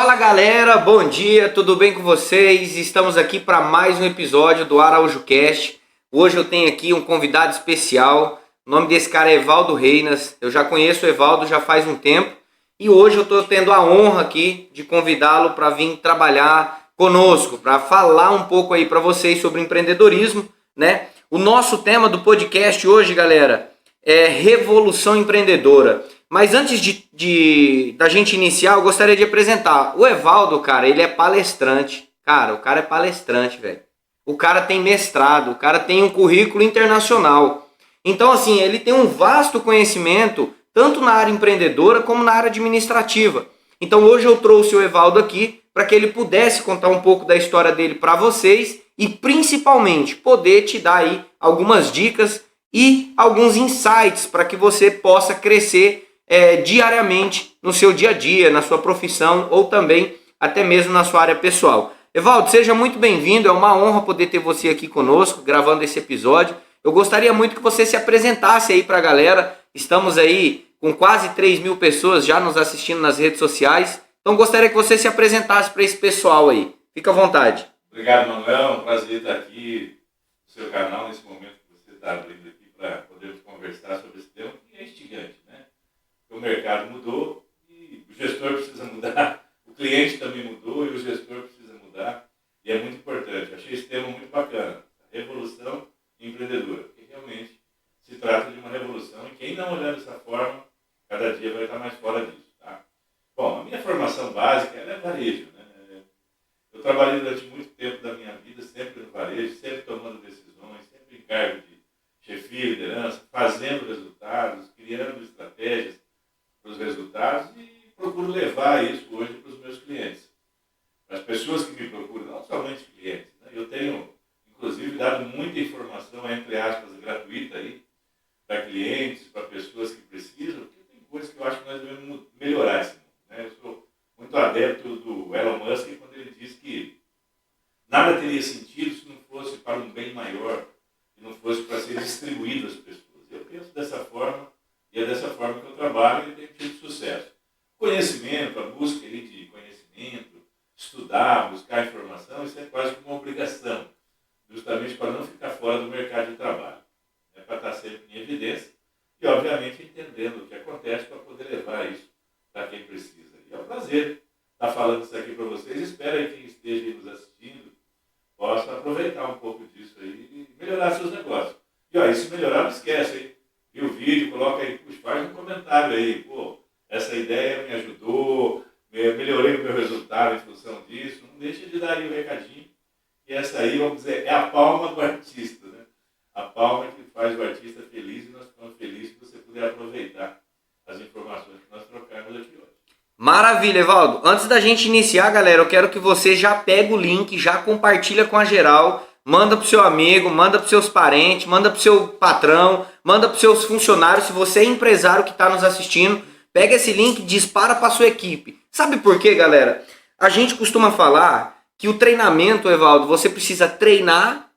Fala galera, bom dia, tudo bem com vocês? Estamos aqui para mais um episódio do Araújo Cast. Hoje eu tenho aqui um convidado especial. O nome desse cara é Evaldo Reinas. Eu já conheço o Evaldo já faz um tempo e hoje eu estou tendo a honra aqui de convidá-lo para vir trabalhar conosco, para falar um pouco aí para vocês sobre empreendedorismo, né? O nosso tema do podcast hoje, galera, é Revolução Empreendedora. Mas antes da gente iniciar, eu gostaria de apresentar. O Evaldo, cara, ele é palestrante. Cara, o cara é palestrante, velho. O cara tem mestrado, o cara tem um currículo internacional. Então, assim, ele tem um vasto conhecimento, tanto na área empreendedora como na área administrativa. Então, hoje eu trouxe o Evaldo aqui para que ele pudesse contar um pouco da história dele para vocês e, principalmente, poder te dar aí algumas dicas e alguns insights para que você possa crescer diariamente no seu dia a dia, na sua profissão ou também até mesmo na sua área pessoal. Evaldo, seja muito bem-vindo, é uma honra poder ter você aqui conosco, gravando esse episódio. Eu gostaria muito que você se apresentasse aí para a galera. Estamos aí com quase 3.000 pessoas já nos assistindo nas redes sociais, então gostaria que você se apresentasse para esse pessoal aí. Fica à vontade. Obrigado, Manuel, é um prazer estar aqui no seu canal, nesse momento que você está abrindo aqui para podermos conversar sobre esse tema que é instigante. O mercado mudou e o gestor precisa mudar, o cliente também mudou e o gestor precisa mudar, e é muito importante. Achei esse tema muito bacana, revolução empreendedora, porque realmente se trata de uma revolução e quem não olhar dessa forma, cada dia vai estar mais fora disso. Tá? Bom, a minha formação básica ela é varejo. Né? Eu trabalhei durante muito tempo da minha vida, sempre no varejo, sempre tomando decisões, sempre em cargo de chefia, liderança, fazendo resultados, criando estratégias para os resultados e procuro levar isso hoje para os meus clientes. Para as pessoas que me procuram, não somente clientes. Né? Eu tenho, inclusive, dado muita informação, entre aspas, gratuita aí, para clientes, para pessoas que precisam, porque tem coisas que eu acho que nós devemos melhorar esse mundo. Né? Eu sou muito adepto do Elon Musk quando ele diz que nada teria sentido se não fosse para um bem maior, se não fosse para ser distribuído às pessoas. Eu penso dessa forma. E é dessa forma que eu trabalho e tenho tido sucesso. Conhecimento, a busca de conhecimento, estudar, buscar informação, isso é quase que uma obrigação, justamente para não ficar fora do mercado de trabalho. É para estar sempre em evidência e, obviamente, entendendo o que acontece para poder levar isso para quem precisa. E é um prazer estar falando isso aqui para vocês. Espero que quem esteja aí nos assistindo possa aproveitar um pouco disso aí e melhorar seus negócios. E se melhorar, não esquece, hein? Viu o vídeo, coloca aí, faz um comentário aí, essa ideia me ajudou, melhorei o meu resultado em função disso, não deixa de dar aí o recadinho, e essa aí, vamos dizer, é a palma do artista, né? A palma que faz o artista feliz e nós ficamos felizes que você puder aproveitar as informações que nós trocamos aqui hoje. Maravilha, Evaldo. Antes da gente iniciar, galera, eu quero que você já pegue o link, já compartilha com a geral, manda pro seu amigo, manda pros seus parentes, manda pro seu patrão, manda pros seus funcionários. Se você é empresário que está nos assistindo, pega esse link e dispara para sua equipe. Sabe por quê, galera? A gente costuma falar que o treinamento, Evaldo, você precisa treinar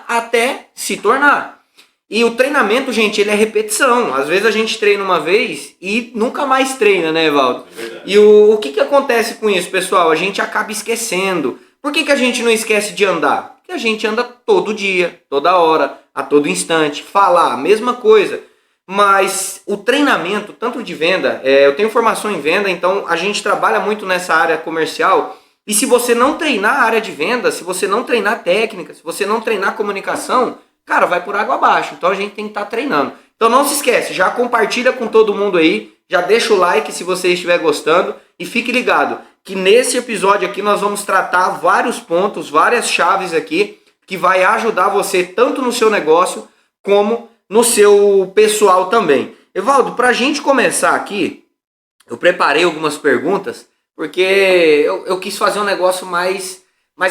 até se tornar. E o treinamento, gente, ele é repetição. Às vezes a gente treina uma vez e nunca mais treina, né, Evaldo? E o que acontece com isso, pessoal? A gente acaba esquecendo. Por que a gente não esquece de andar? Porque a gente anda todo dia, toda hora, a todo instante. Falar, a mesma coisa. Mas o treinamento, tanto de venda, eu tenho formação em venda, então a gente trabalha muito nessa área comercial. E se você não treinar a área de venda, se você não treinar técnica, se você não treinar comunicação, cara, vai por água abaixo. Então a gente tem que estar treinando. Então não se esquece, já compartilha com todo mundo aí, já deixa o like se você estiver gostando e fique ligado que nesse episódio aqui nós vamos tratar vários pontos, várias chaves aqui que vai ajudar você tanto no seu negócio como no seu pessoal também. Evaldo, para a gente começar aqui, eu preparei algumas perguntas porque eu quis fazer um negócio mais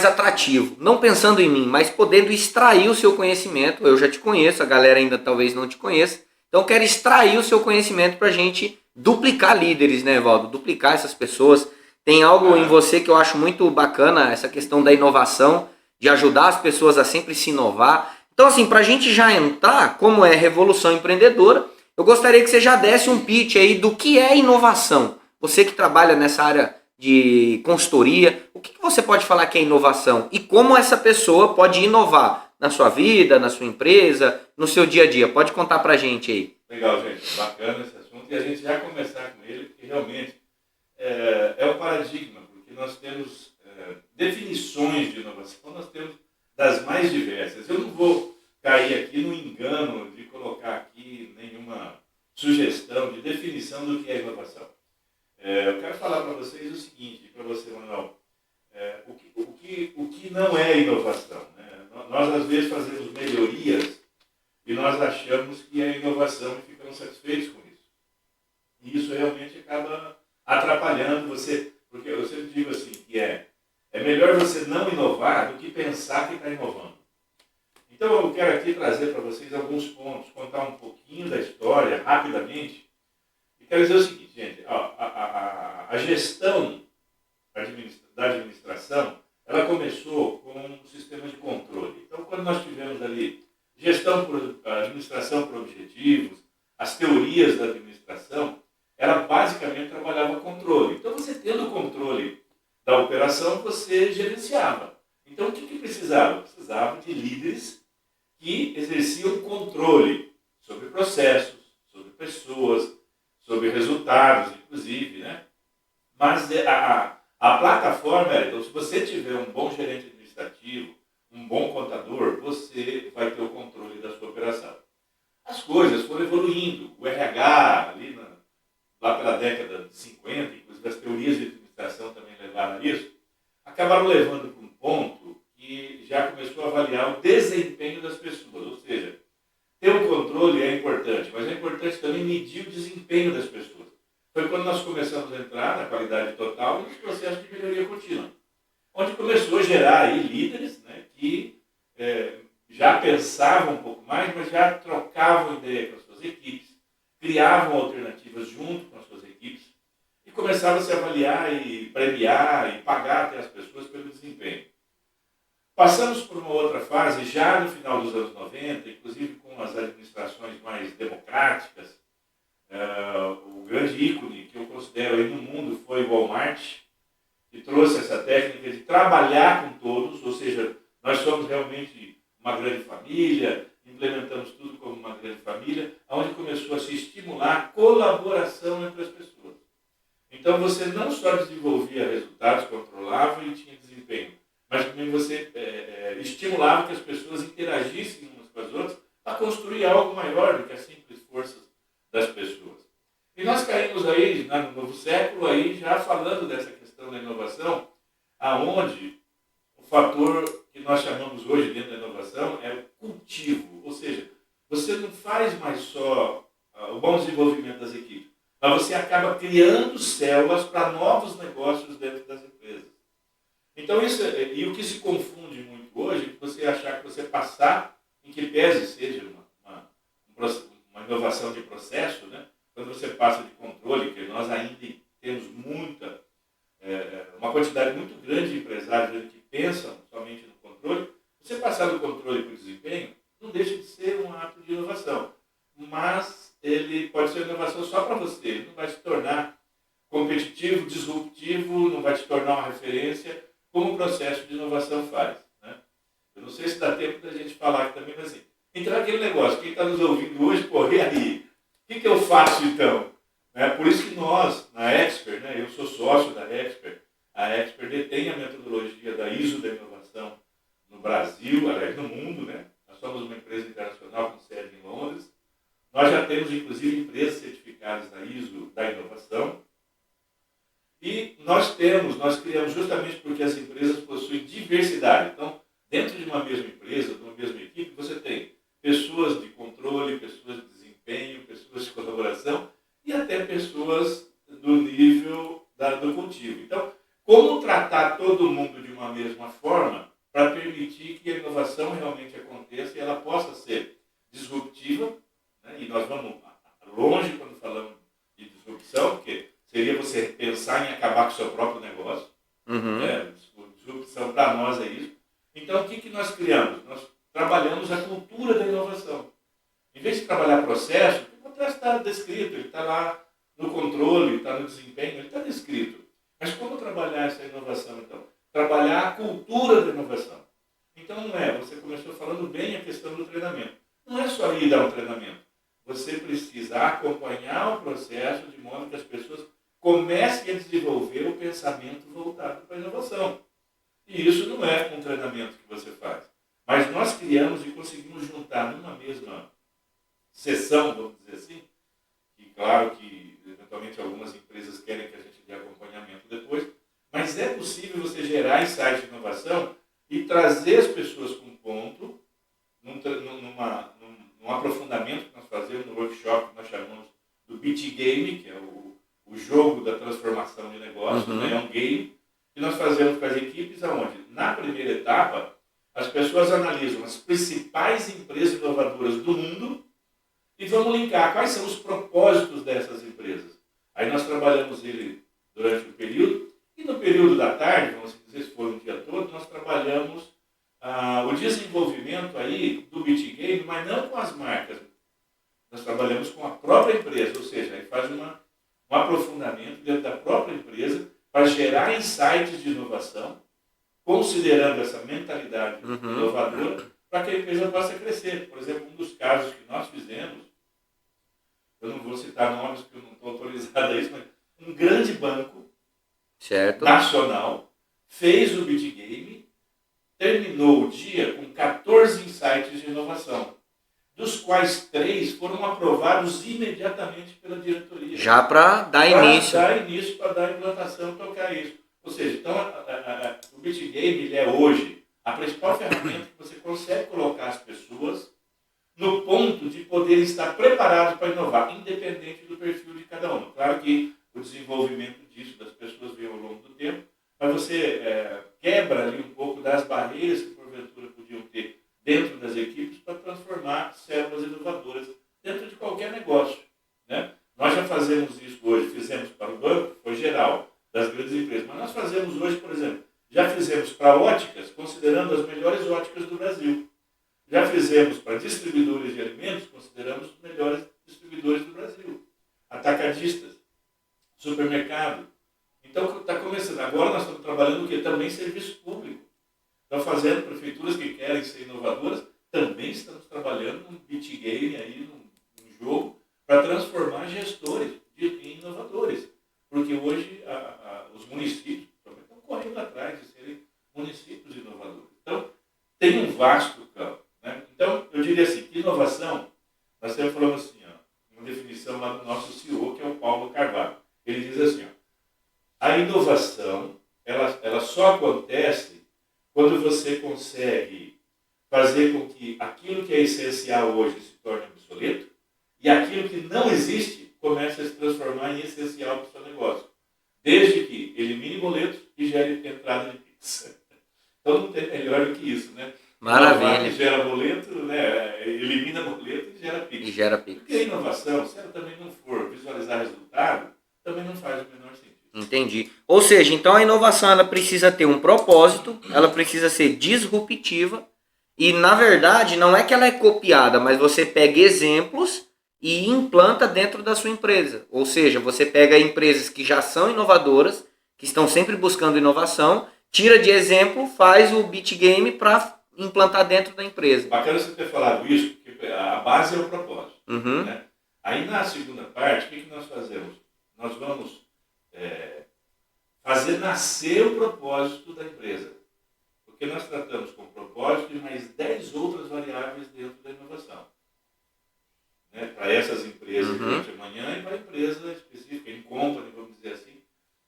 atrativo, não pensando em mim, mas podendo extrair o seu conhecimento. Eu já te conheço, a galera ainda talvez não te conheça, então eu quero extrair o seu conhecimento para a gente duplicar líderes, né, Evaldo? Duplicar essas pessoas. Tem algo em você que eu acho muito bacana, essa questão da inovação, de ajudar as pessoas a sempre se inovar. Então, assim, para a gente já entrar, como é Revolução Empreendedora, eu gostaria que você já desse um pitch aí do que é inovação. Você que trabalha nessa área de consultoria. O que você pode falar que é inovação? E como essa pessoa pode inovar na sua vida, na sua empresa, no seu dia a dia? Pode contar pra gente aí. Legal, gente. Bacana esse assunto. E a gente já começar com ele, porque realmente é um paradigma, porque nós temos definições de inovação, nós temos das mais diversas. Eu não vou cair aqui no engano de colocar aqui nenhuma sugestão de definição do que é inovação. Eu quero falar para vocês o seguinte, para você, Manuel, o que não é inovação, né? Nós, às vezes, fazemos melhorias e nós achamos que é inovação e ficamos satisfeitos com isso. E isso realmente acaba atrapalhando você, porque eu sempre digo assim, que é melhor você não inovar do que pensar que está inovando. Então eu quero aqui trazer para vocês alguns pontos, contar um pouquinho da história, rapidamente, e quero dizer o seguinte, gente, a gestão da administração, ela começou com um sistema de controle. Então quando nós tivemos ali administração por objetivos, as teorias da administração, ela basicamente trabalhava controle. Então você tendo o controle da operação, você gerenciava. Então o que precisava? Precisava de líderes que exerciam controle sobre processos, sobre pessoas, sobre resultados, inclusive, né? Mas a plataforma era, então, se você tiver um bom gerente administrativo, um bom contador, você vai ter o controle da sua operação. As coisas foram evoluindo. O RH, ali lá pela década de 50, inclusive as teorias de administração também levaram a isso, acabaram levando para um ponto que já começou a avaliar o desempenho das pessoas. Ou seja, ter um controle é importante, mas é importante também medir o desempenho das pessoas. Foi quando nós começamos a entrar na qualidade total e nos processos de melhoria contínua, onde começou a gerar aí líderes, né, que já pensavam um pouco mais, mas já trocavam ideia com as suas equipes, criavam alternativas junto com as suas equipes e começavam a se avaliar e premiar e pagar até as pessoas pelo desempenho. Passamos por uma outra fase já no final dos anos 90, inclusive com as administrações mais democráticas. O grande ícone que eu considero aí no mundo foi o Walmart, que trouxe essa técnica de trabalhar com todos, ou seja, nós somos realmente uma grande família, implementamos tudo como uma grande família, onde começou a se estimular a colaboração entre as pessoas. Então você não só desenvolvia resultados, controlava e tinha desempenho, mas também você estimulava que as pessoas interagissem umas com as outras para construir algo maior do que as simples forças das pessoas. E nós caímos aí, no novo século, aí, já falando dessa questão da inovação, aonde o fator que nós chamamos hoje dentro da inovação é o cultivo. Ou seja, você não faz mais só o bom desenvolvimento das equipes, mas você acaba criando células para novos negócios dentro das empresas. Então, e o que se confunde muito hoje é você achar que você passar, em que pese seja uma inovação de processo, né? Quando você passa de controle, que nós ainda temos uma quantidade muito grande de empresários que pensam somente no controle, você passar do controle para o desempenho não deixa de ser um ato de inovação, mas ele pode ser inovação só para você, ele não vai se tornar competitivo, disruptivo, não vai te tornar uma referência, como o processo de inovação faz, né? Eu não sei se dá tempo da gente falar aqui também, mas assim, entrar naquele negócio, quem está nos ouvindo hoje, e aí? O que eu faço então? Por isso que nós, na Expert, né, eu sou sócio da Expert, a Expert detém a metodologia da ISO da inovação no Brasil, aliás, no mundo, né? Nós somos uma empresa internacional com sede em Londres. Nós já temos, inclusive, empresas certificadas na ISO da inovação. E nós criamos justamente porque as empresas possuem diversidade. Então, dentro de uma mesma empresa, de uma mesma equipe, você tem pessoas de controle, pessoas de desempenho, pessoas de colaboração e até pessoas do nível do cultivo. Então, como tratar todo mundo de uma mesma forma para permitir que a inovação realmente aconteça e ela possa ser disruptiva, né? E nós vamos longe quando falamos de disrupção, porque seria você pensar em acabar com o seu próprio negócio. Né? Disrupção para nós é isso. Então, o que nós criamos? Nós trabalhamos a cultura da inovação. Em vez de trabalhar processo, o processo está descrito, ele está lá no controle, está no desempenho, ele está descrito. Mas como trabalhar essa inovação, então? Trabalhar a cultura da inovação. Então você começou falando bem a questão do treinamento. Não é só ir dar um treinamento. Você precisa acompanhar o processo de modo que as pessoas comecem a desenvolver o pensamento voltado para a inovação. E isso não é um treinamento que você faz. Mas nós criamos e conseguimos juntar numa mesma sessão, vamos dizer assim, e claro que eventualmente algumas empresas querem que a gente dê acompanhamento depois, mas é possível você gerar insights de inovação e trazer as pessoas com um ponto, num aprofundamento que nós fazemos no workshop que nós chamamos do Beat Game, que é o jogo da transformação de negócio, né? É um game que nós fazemos com as equipes, onde na primeira etapa as pessoas analisam as principais empresas inovadoras do mundo e vamos linkar quais são os propósitos dessas empresas. Aí nós trabalhamos ele durante o período e no período da tarde, vamos dizer, se for um dia todo, nós trabalhamos o desenvolvimento aí do Beat Game, mas não com as marcas. Nós trabalhamos com a própria empresa, ou seja, aí faz um aprofundamento dentro da própria empresa para gerar insights de inovação, considerando essa mentalidade inovadora, para que a empresa possa crescer. Por exemplo, um dos casos que nós fizemos, eu não vou citar nomes porque eu não estou autorizado a isso, mas um grande banco nacional fez o Beat Game, terminou o dia com 14 insights de inovação, dos quais 3 foram aprovados imediatamente pela diretoria. Já para dar início. Para dar início, para dar implantação, tocar isso. Ou seja, então o Beat Game ele é hoje a principal ferramenta que você consegue colocar as pessoas no ponto de poder estar preparado para inovar, independente do perfil de cada um. Claro que o desenvolvimento disso das pessoas vem ao longo do tempo, mas você quebra ali um pouco das barreiras que porventura podiam ter dentro das equipes para transformar células inovadoras dentro de qualquer negócio, né? Nós já fazemos isso hoje, fizemos para o banco, foi geral, das grandes empresas, mas nós fazemos hoje, por exemplo, já fizemos para óticas, considerando as melhores óticas do Brasil. Já fizemos para distribuidores de alimentos, consideramos os melhores distribuidores do Brasil. Atacadistas, supermercado. Então, está começando. Agora nós estamos trabalhando o quê? Também serviço público. Estamos fazendo prefeituras que querem ser inovadoras, também estamos trabalhando num beat game, aí, num jogo, para transformar gestores em inovadores. Porque hoje os municípios também estão correndo atrás de serem municípios inovadores. Então, tem um vasto campo. Né? Então, eu diria assim, que inovação, nós sempre falamos assim, uma definição lá do nosso CEO, que é o Paulo Carvalho. Ele diz assim, a inovação, ela só acontece quando você consegue fazer com que aquilo que é essencial hoje se torne obsoleto e aquilo que não existe comece a se transformar em essencial para o seu negócio. Desde que elimine boletos e gere entrada de Pix. Então não tem melhor do que isso, né? Maravilha. Que gera boleto, né? Elimina boleto e gera Pix. Porque a inovação, se ela também não for visualizar resultado, também não faz o menor sentido. Entendi. Ou seja, então a inovação ela precisa ter um propósito, ela precisa ser disruptiva e, na verdade, não é que ela é copiada, mas você pega exemplos e implanta dentro da sua empresa. Ou seja, você pega empresas que já são inovadoras, que estão sempre buscando inovação, tira de exemplo, faz o beat game para implantar dentro da empresa. Bacana você ter falado isso, porque a base é o propósito. Né? Aí na segunda parte, o que nós fazemos? Nós vamos fazer nascer o propósito da empresa. Porque nós tratamos com propósito e mais 10 outras variáveis dentro da inovação. Né? Para essas empresas durante a manhã e para a empresa específica, em company, vamos dizer assim,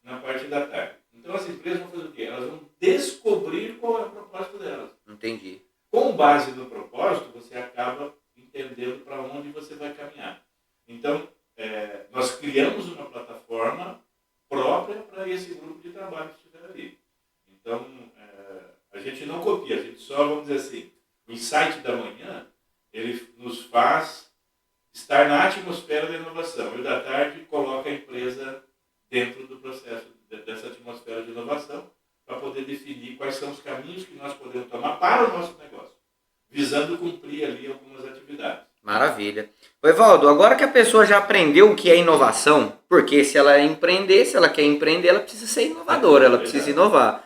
na parte da tarde. Então as empresas vão fazer o quê? Elas vão descobrir qual é o propósito delas. Entendi. Com base no propósito, você acaba entendendo para onde você vai caminhar. Então, nós criamos uma plataforma própria para esse grupo de trabalho que estiver ali. Então, a gente não copia, a gente só, vamos dizer assim, o insight da manhã, ele nos faz estar na atmosfera da inovação. E o da tarde coloca a empresa dentro do processo dessa atmosfera de inovação para poder definir quais são os caminhos que nós podemos tomar para o nosso negócio, visando cumprir ali algumas atividades. Maravilha. Ô, Evaldo, agora que a pessoa já aprendeu o que é inovação, porque se ela empreender, se ela quer empreender, ela precisa ser inovadora, ela precisa inovar.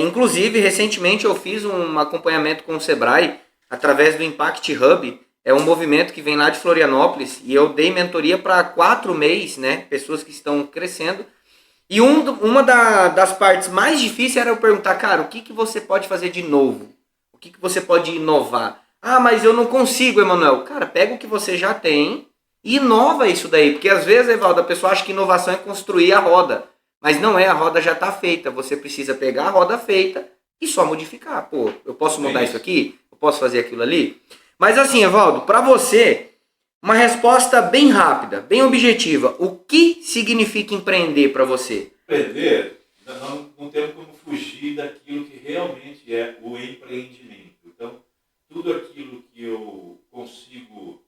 Inclusive, recentemente eu fiz um acompanhamento com o Sebrae através do Impact Hub. É um movimento que vem lá de Florianópolis e eu dei mentoria para 4 meses, né? Pessoas que estão crescendo. E uma das partes mais difíceis era eu perguntar, cara, o que, que você pode fazer de novo? O que, que você pode inovar? Ah, mas eu não consigo, Emanuel. Cara, pega o que você já tem e inova isso daí. Porque às vezes, Evaldo, a pessoa acha que inovação é construir a roda. Mas não é, a roda já está feita. Você precisa pegar a roda feita e só modificar. Pô, eu posso mudar isso aqui? Eu posso fazer aquilo ali? Mas assim, Evaldo, para você, uma resposta bem rápida, bem objetiva. O que significa empreender para você? Empreender, não temos como fugir daquilo que realmente é o empreendimento. Então, tudo aquilo que eu consigo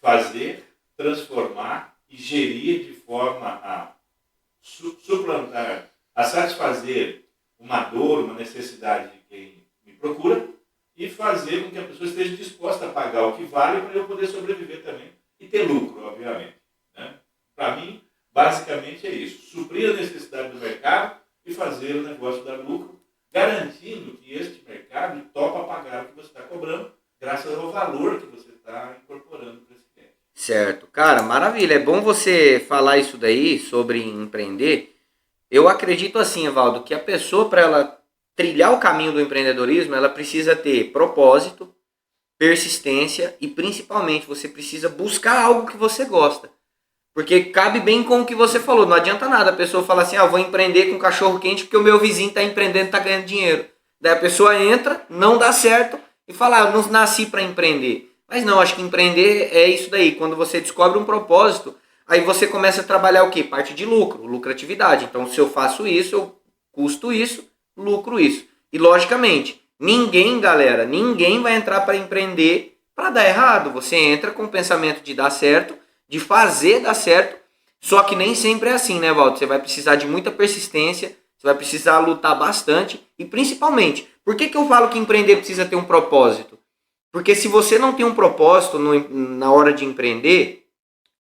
fazer, transformar e gerir de forma a suplantar, a satisfazer uma dor, uma necessidade de quem me procura e fazer com que a pessoa esteja disposta a pagar o que vale para eu poder sobreviver também e ter lucro, obviamente. Né? Para mim, basicamente é isso, suprir a necessidade do mercado e fazer o negócio dar lucro, garantindo que este mercado topa pagar o que você está cobrando, graças ao valor que você está incorporando para esse cliente. Certo. Cara, maravilha. É bom você falar isso daí sobre empreender. Eu acredito assim, Evaldo, que a pessoa, para ela trilhar o caminho do empreendedorismo, ela precisa ter propósito, persistência e principalmente você precisa buscar algo que você gosta. Porque cabe bem com o que você falou. Não adianta nada a pessoa falar assim, vou empreender com cachorro quente porque o meu vizinho está empreendendo e está ganhando dinheiro. Daí a pessoa entra, não dá certo e fala, eu não nasci para empreender. Mas não, acho que empreender é isso daí. Quando você descobre um propósito, aí você começa a trabalhar o quê? Parte de lucro, lucratividade. Então, se eu faço isso, eu custo isso, lucro isso. E, logicamente, galera, ninguém vai entrar para empreender para dar errado. Você entra com o pensamento de dar certo, de fazer dar certo, só que nem sempre é assim, né, Walter? Você vai precisar de muita persistência, você vai precisar lutar bastante e, principalmente, por que eu falo que empreender precisa ter um propósito? Porque se você não tem um propósito na hora de empreender,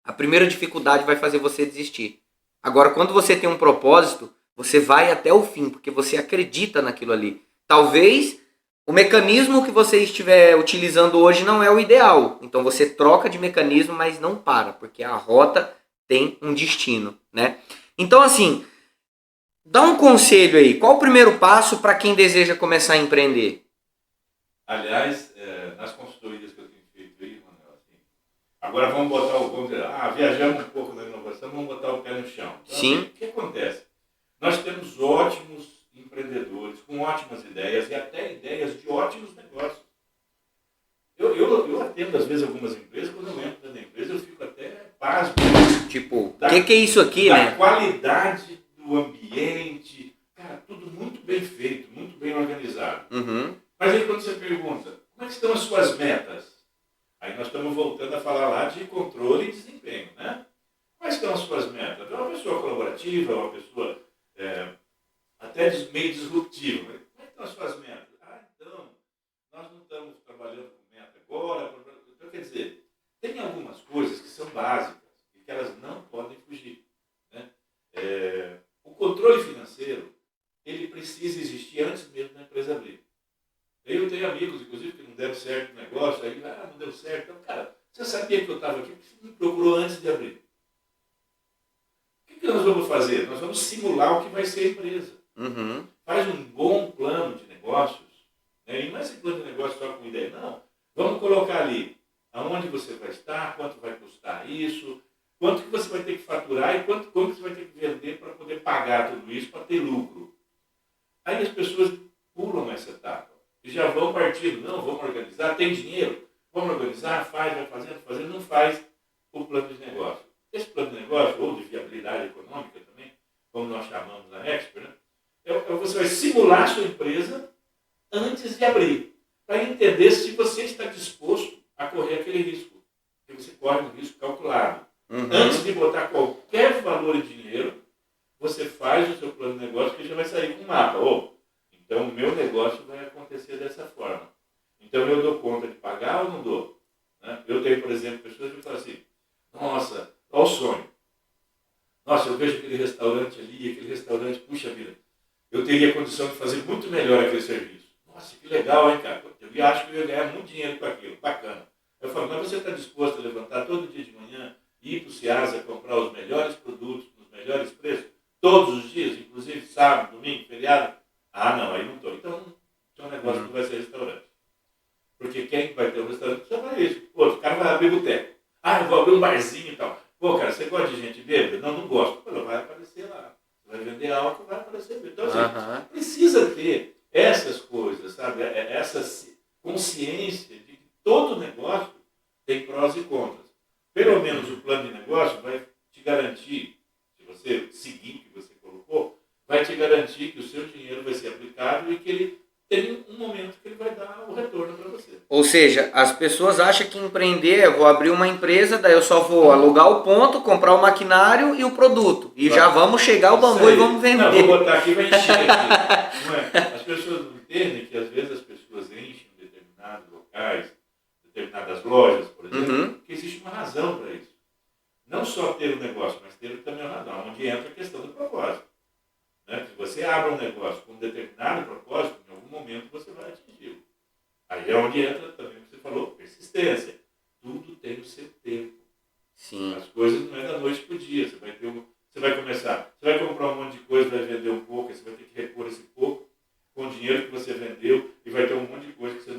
a primeira dificuldade vai fazer você desistir. Agora, quando você tem um propósito, você vai até o fim, porque você acredita naquilo ali. Talvez o mecanismo que você estiver utilizando hoje não é o ideal. Então você troca de mecanismo, mas não para, porque a rota tem um destino, né? Então, assim, dá um conselho aí. Qual o primeiro passo para quem deseja começar a empreender? Aliás, nas consultorias que eu tenho feito aí, Manuel, assim, agora vamos dizer, viajamos um pouco na inovação, vamos botar o pé no chão. Então, Sim. Assim, o que acontece? Nós temos ótimos empreendedores com ótimas ideias e até ideias de ótimos negócios. Eu atendo, às vezes, algumas empresas, quando eu entro dentro da empresa, eu fico até pasmo. Tipo, o que é isso aqui, da né? qualidade do ambiente, cara, tudo muito bem feito, muito bem organizado. Uhum. Mas aí quando você pergunta, como é que estão as suas metas? Aí nós estamos voltando a falar lá de controle e desempenho, né? Quais estão as suas metas? É uma pessoa colaborativa, é uma pessoa até meio disruptiva. Mas como é que estão as suas metas? Então, nós não estamos trabalhando com meta agora. Então, quer dizer, tem algumas coisas que são básicas e que elas não podem fugir. Né? O controle financeiro, ele precisa existir antes mesmo da empresa abrir. Eu tenho amigos, inclusive, que não deram certo o negócio, aí, não deu certo. Então, cara, você sabia que eu estava aqui, porque você me procurou antes de abrir. O que nós vamos fazer? Nós vamos simular o que vai ser a empresa. Uhum. Faz um bom plano de negócios, né? E não é esse plano de negócio só com ideia, não. Vamos colocar ali aonde você vai estar, quanto vai custar isso, quanto que você vai ter que faturar e como que você vai ter que vender para poder pagar tudo isso, para ter lucro. Aí as pessoas pulam essa etapa e já vão partindo. Não, vamos organizar, tem dinheiro, vamos organizar, vai fazendo, não faz o plano de negócio. Esse plano de negócio, ou de viabilidade econômica também, como nós chamamos na Expert, né? Você vai simular a sua empresa antes de abrir, para entender se você está disposto a correr aquele risco. Porque você corre um risco calculado. Uhum. Antes de botar qualquer valor em dinheiro, você faz o seu plano de negócio que já vai sair com um mapa. Então, o meu negócio vai acontecer dessa forma. Então, eu dou conta de pagar ou não dou? Né? Eu tenho, por exemplo, pessoas que falam assim, nossa, olha o sonho. Nossa, eu vejo aquele restaurante ali, aquele restaurante, puxa vida, eu teria condição de fazer muito melhor aquele serviço. Nossa, que legal, hein, cara? Eu acho que eu ia ganhar muito dinheiro com aquilo, bacana. Eu falo, mas você está disposto a levantar todo dia de manhã, ir para o Ceasa comprar os melhores produtos, nos melhores preços, todos os dias, inclusive sábado, domingo, feriado? Ah, não, aí não estou. Então, seu negócio não vai ser restaurante. Porque quem vai ter um restaurante precisa fazer isso. Pô, o cara vai abrir boteco. Ah, eu vou abrir um barzinho e tal. Pô, cara, você gosta de gente bêbada? Não, não gosto. Pô, vai aparecer lá. Você vai vender álcool, vai aparecer bêbado. Então, assim, precisa ter essas coisas, sabe? Essa consciência de que todo negócio tem prós e contras. Pelo menos o plano de negócio vai te garantir, se você seguir o que você colocou, vai te garantir que o seu dinheiro vai ser aplicado e que ele tem um momento que ele vai dar o retorno para você. Ou seja, as pessoas acham que empreender é vou abrir uma empresa, daí eu só vou alugar o ponto, comprar o maquinário e o produto. E já vamos chegar ao bambu e vamos vender. Não, vou botar aqui e vai encher aqui. Não é? As pessoas não entendem que às vezes as pessoas enchem determinados locais, determinadas lojas, por exemplo, que existe uma razão para isso. Não só ter um negócio, mas ter também uma razão, onde entra a questão do propósito. Né? Se você abre um negócio com um determinado propósito, em algum momento você vai atingi-lo. Aí é onde entra também o que você falou, persistência. Tudo tem o seu tempo. Sim. As coisas não é da noite para o dia. Você vai começar, você vai comprar um monte de coisa, vai vender um pouco, aí você vai ter que repor esse pouco com o dinheiro que você vendeu e vai ter um monte de coisa que você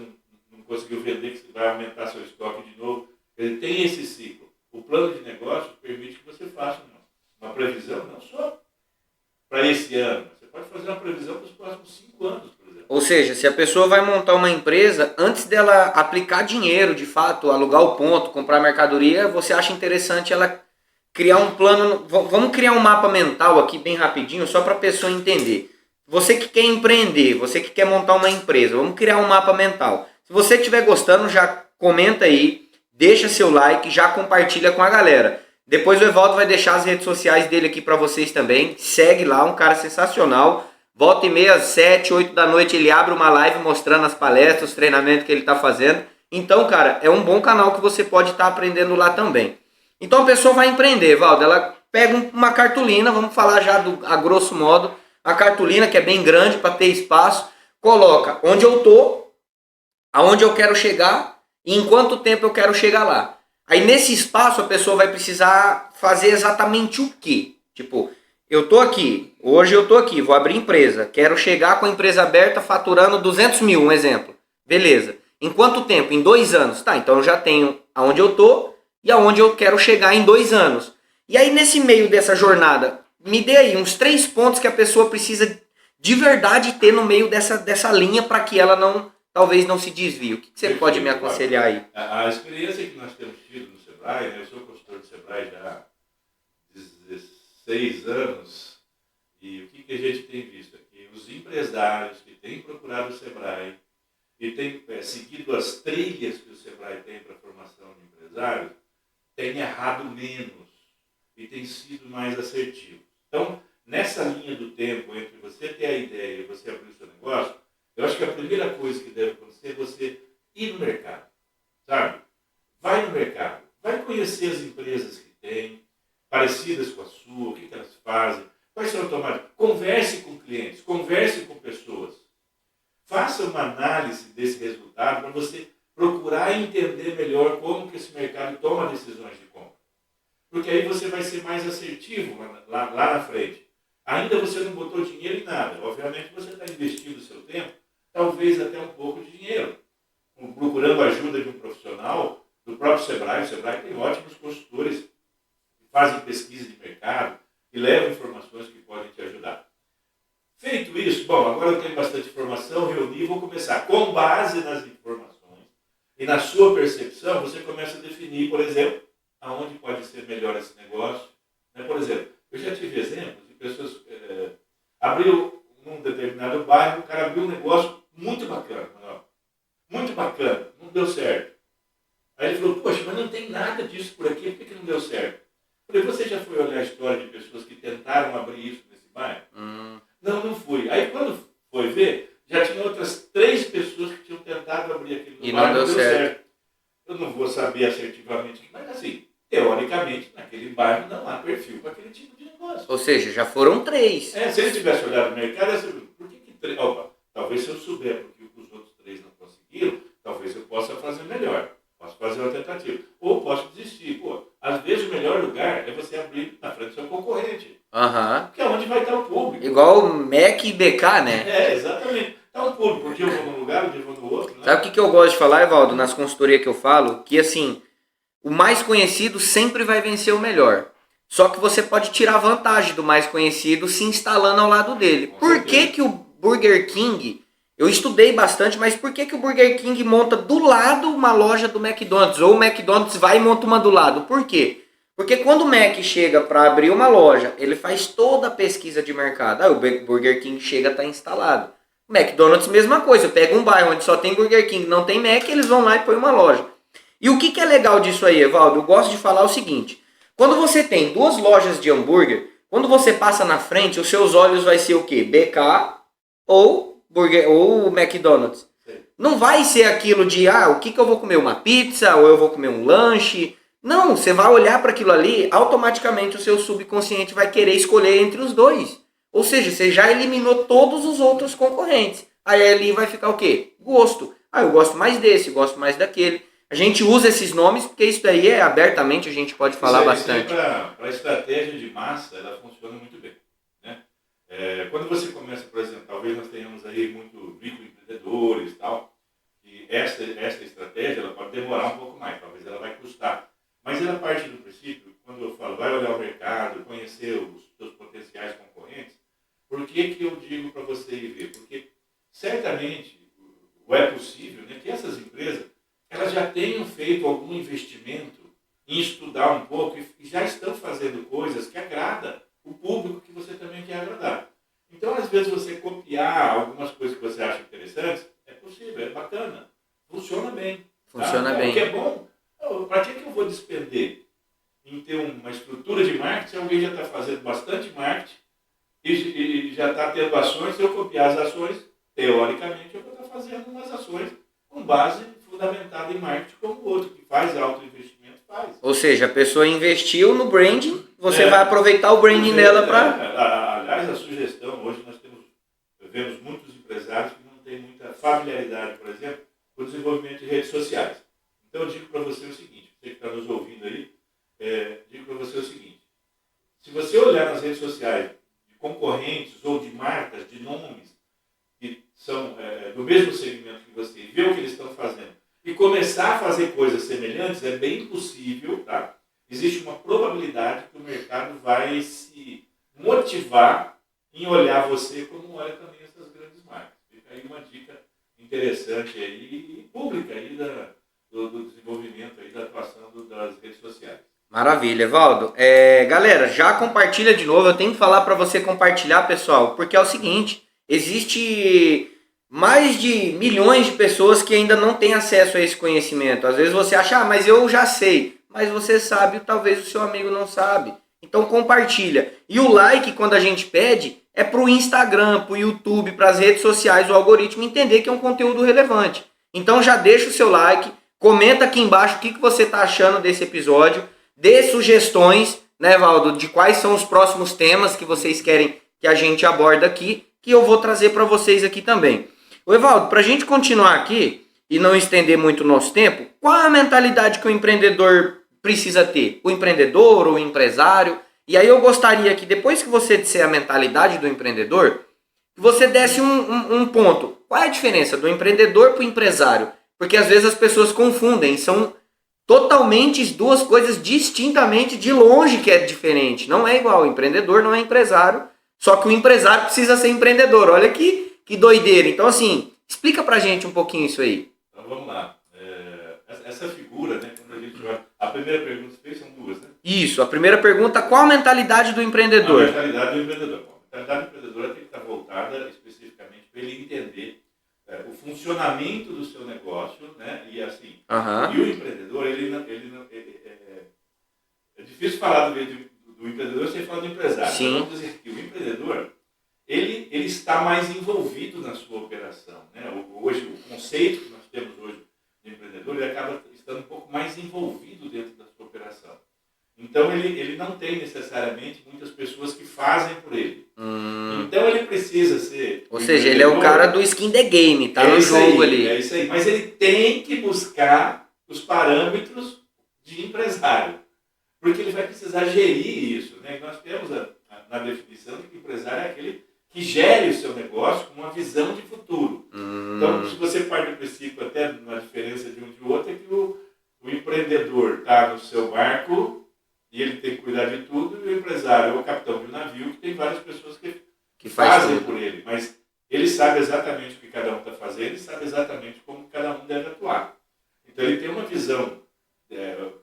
não conseguiu vender, que você vai aumentar seu estoque de novo. Ele tem esse ciclo. O plano de negócio permite que você faça uma previsão, não só para esse ano, você pode fazer uma previsão para os próximos 5 anos, por exemplo. Ou seja, se a pessoa vai montar uma empresa, antes dela aplicar dinheiro, de fato, alugar o ponto, comprar mercadoria, você acha interessante ela criar um plano. Vamos criar um mapa mental aqui bem rapidinho, só para a pessoa entender. Você que quer empreender, você que quer montar uma empresa, vamos criar um mapa mental. Se você estiver gostando, já comenta aí, deixa seu like, já compartilha com a galera. Depois o Evaldo vai deixar as redes sociais dele aqui para vocês também. Segue lá, um cara sensacional. Volta e meia, às 7, 8 da noite, ele abre uma live mostrando as palestras, os treinamentos que ele está fazendo. Então, cara, é um bom canal que você pode estar aprendendo lá também. Então a pessoa vai empreender, Evaldo. Ela pega uma cartolina, vamos falar já a grosso modo, a cartolina que é bem grande para ter espaço, coloca onde eu tô, aonde eu quero chegar e em quanto tempo eu quero chegar lá. Aí nesse espaço a pessoa vai precisar fazer exatamente o quê? Tipo, eu tô aqui, hoje eu tô aqui, vou abrir empresa, quero chegar com a empresa aberta faturando 200 mil, um exemplo. Beleza. Em quanto tempo? Em 2 anos. Tá, então eu já tenho aonde eu tô e aonde eu quero chegar em 2 anos. E aí nesse meio dessa jornada, me dê aí uns 3 pontos que a pessoa precisa de verdade ter no meio dessa linha para que ela talvez não se desvie. O que você pode me aconselhar aí? A experiência que nós temos tido no Sebrae, né? Eu sou consultor do Sebrae já há 16 anos, e o que a gente tem visto aqui? Os empresários que têm procurado o Sebrae e têm seguido as trilhas que o Sebrae tem para a formação de empresários, têm errado menos e têm sido mais assertivos. Então, nessa linha do tempo entre você ter a ideia e você abrir o seu negócio, eu acho que a primeira coisa que deve acontecer é você ir no mercado, sabe? Vai no mercado, vai conhecer as empresas que tem, parecidas com a sua, o que elas fazem, quais são automáticos. Converse com clientes, converse com pessoas. Faça uma análise desse resultado para você procurar entender melhor como que esse mercado toma decisões de compra. Porque aí você vai ser mais assertivo lá na frente. Ainda você não botou dinheiro em nada. Obviamente você está investindo o seu tempo, talvez até um pouco de dinheiro. Procurando a ajuda de um profissional, do próprio Sebrae. O Sebrae tem ótimos consultores que fazem pesquisa de mercado e levam informações que podem te ajudar. Feito isso, bom, agora eu tenho bastante informação, reuni, vou começar. Com base nas informações e na sua percepção, você começa a definir, por exemplo, aonde pode ser melhor esse negócio. Por exemplo, eu já tive exemplos de pessoas abriu num determinado bairro, o cara abriu um negócio muito bacana, muito bacana, não deu certo. Aí ele falou, poxa, mas não tem nada disso por aqui, por que não deu certo? Eu falei, você já foi olhar a história de pessoas que tentaram abrir isso nesse bairro? Não fui. Aí quando foi ver, já tinha outras 3 pessoas que tinham tentado abrir aquilo no bairro, não deu certo. Eu não vou saber saber assertivamente, mas assim, teoricamente, naquele bairro não há perfil para aquele tipo de negócio. Ou seja, já foram 3. Se ele tivesse olhado o mercado, ia saber, por que 3? Opa, talvez se eu souber porque os outros 3 não conseguiram, talvez eu possa fazer melhor. Posso fazer uma tentativa. Ou posso desistir. Pô, às vezes o melhor lugar é você abrir na frente do seu concorrente. Que é onde vai estar o público. Igual o Mac e BK, né? Exatamente. Está um público. Um dia eu vou num lugar, um dia eu vou no outro. Né? Sabe o que eu gosto de falar, Evaldo, nas consultorias que eu falo? Que assim, o mais conhecido sempre vai vencer o melhor. Só que você pode tirar vantagem do mais conhecido se instalando ao lado dele. Por que o Burger King... Eu estudei bastante, mas por que o Burger King monta do lado uma loja do McDonald's? Ou o McDonald's vai e monta uma do lado? Por quê? Porque quando o Mac chega para abrir uma loja, ele faz toda a pesquisa de mercado. Aí o Burger King chega a estar instalado. O McDonald's, mesma coisa. Pega um bairro onde só tem Burger King, não tem Mac, eles vão lá e põem uma loja. E o que é legal disso aí, Evaldo? Eu gosto de falar o seguinte. Quando você tem 2 lojas de hambúrguer, quando você passa na frente, os seus olhos vai ser o quê? BK ou McDonald's. Não vai ser aquilo de, o que eu vou comer? Uma pizza ou eu vou comer um lanche? Não, você vai olhar para aquilo ali, automaticamente o seu subconsciente vai querer escolher entre os 2. Ou seja, você já eliminou todos os outros concorrentes. Aí ali vai ficar o quê? Gosto. Eu gosto mais desse, gosto mais daquele. A gente usa esses nomes porque isso daí abertamente, a gente pode falar bastante. Para a estratégia de massa, ela funciona muito bem. Né? Quando você começa, por exemplo, talvez nós tenhamos aí muito microempreendedores e tal, e esta estratégia ela pode demorar um pouco mais, talvez ela vai custar. Mas ela parte do princípio, quando eu falo, vai olhar o mercado, conhecer os seus potenciais concorrentes, por que eu digo para você ir ver? Porque certamente é possível, né, que essas empresas elas já tenham feito algum investimento em estudar um pouco e já estão fazendo coisas que agrada o público que você também quer agradar. Então, às vezes, você copiar algumas coisas que você acha interessantes, é possível, é bacana, funciona bem. Funciona bem. O que é bom, para que eu vou despender em ter uma estrutura de marketing se alguém já está fazendo bastante marketing e já está tendo ações, se eu copiar as ações, teoricamente eu vou estar fazendo umas ações com base fundamentada em marketing como o outro, que faz alto investimento, faz. Ou seja, a pessoa investiu no branding, você vai aproveitar o branding dela para... Aliás, a sugestão, hoje nós vemos muitos empresários que não têm muita familiaridade, por exemplo, com o desenvolvimento de redes sociais. Então eu digo para você o seguinte, você que está nos ouvindo aí, digo para você o seguinte, se você olhar nas redes sociais de concorrentes ou de marcas, de nomes, que são do mesmo segmento que você, e ver o que eles estão fazendo, e começar a fazer coisas semelhantes, é bem possível, tá? Existe uma probabilidade que o mercado vai se motivar em olhar você como olha também essas grandes marcas. Fica aí uma dica interessante aí, e pública aí do desenvolvimento aí, da atuação das redes sociais. Maravilha, Evaldo. Galera, já compartilha de novo, eu tenho que falar para você compartilhar, pessoal, porque é o seguinte, existe mais de milhões de pessoas que ainda não têm acesso a esse conhecimento. Às vezes você acha, mas eu já sei. Mas você sabe, talvez o seu amigo não sabe. Então compartilha. E o like, quando a gente pede, é para o Instagram, para o YouTube, para as redes sociais, o algoritmo entender que é um conteúdo relevante. Então já deixa o seu like, comenta aqui embaixo o que você está achando desse episódio, dê sugestões, né, Valdo, de quais são os próximos temas que vocês querem que a gente aborde aqui, que eu vou trazer para vocês aqui também. Ô Evaldo, para a gente continuar aqui e não estender muito o nosso tempo, qual é a mentalidade que o empreendedor precisa ter? O empreendedor ou o empresário? E aí eu gostaria que depois que você disser a mentalidade do empreendedor, que você desse um ponto. Qual é a diferença do empreendedor para o empresário? Porque às vezes as pessoas confundem, são totalmente duas coisas distintamente de longe que é diferente. Não é igual, o empreendedor não é empresário, só que o empresário precisa ser empreendedor. Olha que doideira. Então assim, explica pra gente um pouquinho isso aí. Então vamos lá. Essa figura, né, quando a gente vai... A primeira pergunta que você fez são duas, né? Isso, a primeira pergunta, qual a mentalidade do empreendedor? A mentalidade do empreendedor. Bom, a mentalidade do empreendedor tem que estar voltada especificamente para ele entender o funcionamento do seu negócio, né? E assim, e o empreendedor, é difícil falar do empreendedor sem falar do empresário. Sim. Então, vamos dizer que o empreendedor, ele está mais envolvido na sua operação, né? Hoje, o conceito que nós temos hoje de empreendedor, ele acaba estando um pouco mais envolvido dentro da sua operação. Então ele não tem necessariamente muitas pessoas que fazem por ele. Então ele precisa ser... Ou seja, ele é o cara do skin the game, tá no jogo ali. É isso aí, mas ele tem que buscar os parâmetros de empresário, porque ele vai precisar gerir isso, né? Nós temos na definição de que o empresário é aquele que gere o seu negócio com uma visão de futuro. Então, se você parte do princípio, até uma diferença de um de outro, é que o empreendedor está no seu barco e ele tem que cuidar de tudo, e o empresário é o capitão de um navio, que tem várias pessoas que fazem por ele, mas ele sabe exatamente o que cada um está fazendo e sabe exatamente como cada um deve atuar. Então ele tem uma visão,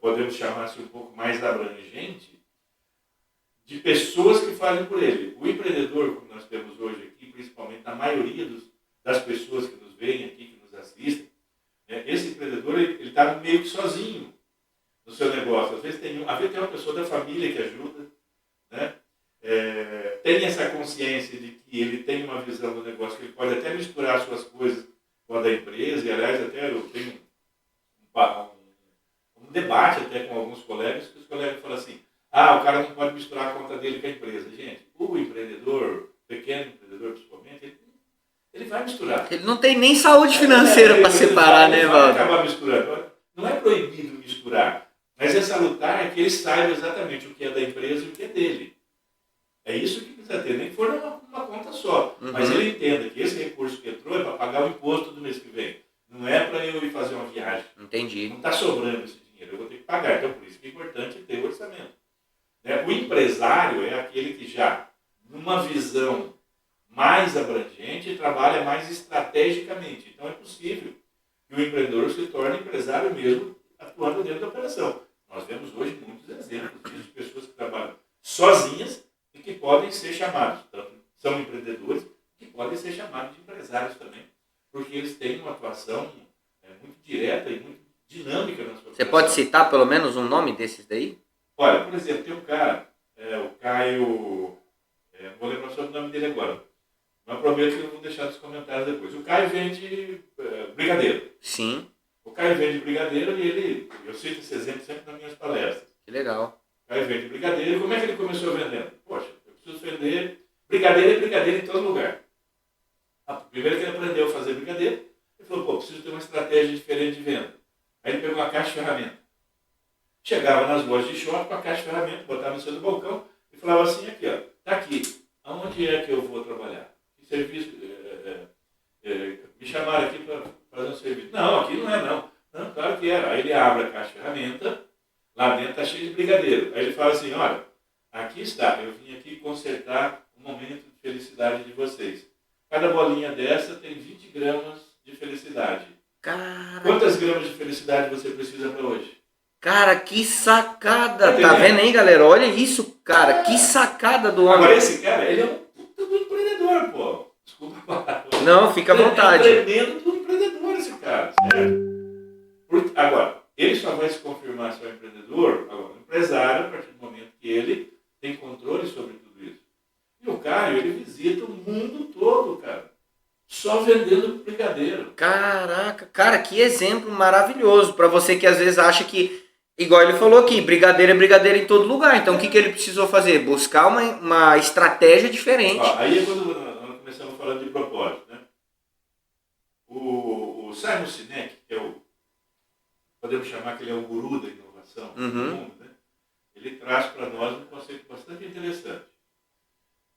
podemos chamar assim um pouco mais abrangente, de pessoas que fazem por ele. O empreendedor, como nós temos hoje aqui, principalmente a maioria das pessoas que nos veem aqui, que nos assistem, esse empreendedor ele está meio que sozinho no seu negócio. Às vezes tem uma pessoa da família que ajuda, né? Tem essa consciência de que ele tem uma visão do negócio, que ele pode até misturar suas coisas com a da empresa, e aliás até eu tenho um debate até com alguns colegas, que os colegas falam assim, o cara não pode misturar a conta dele com a empresa. Gente, o empreendedor, pequeno empreendedor principalmente, ele vai misturar. Ele não tem nem saúde financeira para separar, né, Valdo? Ele vai acabar misturando. Não é proibido misturar, mas é salutar que ele saiba exatamente o que é da empresa e o que é dele. É isso que precisa ter, nem que for uma conta só. Mas ele entenda que esse recurso que entrou é para pagar o imposto do mês que vem. Não é para eu ir fazer uma viagem. Entendi. Não está sobrando esse dinheiro, eu vou ter que pagar. Então, por isso que é importante ter o orçamento. O empresário é aquele que já, numa visão mais abrangente, trabalha mais estrategicamente. Então, é possível que o empreendedor se torne empresário mesmo atuando dentro da operação. Nós vemos hoje muitos exemplos de pessoas que trabalham sozinhas e que podem ser chamados, tanto são empreendedores, que podem ser chamados de empresários também, porque eles têm uma atuação muito direta e muito dinâmica na sua operação. Você pode citar pelo menos um nome desses daí? Olha, por exemplo, tem um cara, o Caio, não vou lembrar sobre o nome dele agora, mas prometo que eu vou deixar nos comentários depois. O Caio vende brigadeiro. Sim. O Caio vende brigadeiro e eu cito esse exemplo sempre nas minhas palestras. Que legal. O Caio vende brigadeiro. Como é que ele começou vendendo? Poxa, eu preciso vender brigadeiro em todo lugar. Primeiro que ele aprendeu a fazer brigadeiro, ele falou, preciso ter uma estratégia diferente de venda. Aí ele pegou uma caixa de ferramenta. Chegava nas lojas de shopping com a caixa de ferramenta, botava no seu balcão e falava assim, aqui, tá aqui, aonde é que eu vou trabalhar? Que serviço? Me chamaram aqui para fazer um serviço. Não, aqui não é não. Não, claro que era. Aí ele abre a caixa de ferramenta, lá dentro está cheio de brigadeiro. Aí ele fala assim, olha, aqui está, eu vim aqui consertar um momento de felicidade de vocês. Cada bolinha dessa tem 20 gramas de felicidade. Cara... Quantas gramas de felicidade você precisa para hoje? Cara, que sacada! Tá vendo aí, galera? Olha isso, cara. Que sacada do homem. Agora esse cara, ele é um puta do empreendedor, pô. Desculpa a palavra. Não, fica à vontade. É um tremendo do empreendedor esse cara, certo? Agora, ele só vai se confirmar seu empreendedor, agora, empresário, a partir do momento que ele tem controle sobre tudo isso. E o Caio, ele visita o mundo todo, cara. Só vendendo brigadeiro. Caraca, cara, que exemplo maravilhoso. Pra você que às vezes acha que, igual ele falou aqui, brigadeiro é brigadeiro em todo lugar. Então o que ele precisou fazer? Buscar uma estratégia diferente. Aí é quando nós começamos falando de propósito, né? O Simon Sinek, que podemos chamar que ele é o guru da inovação do mundo, né? Ele traz para nós um conceito bastante interessante.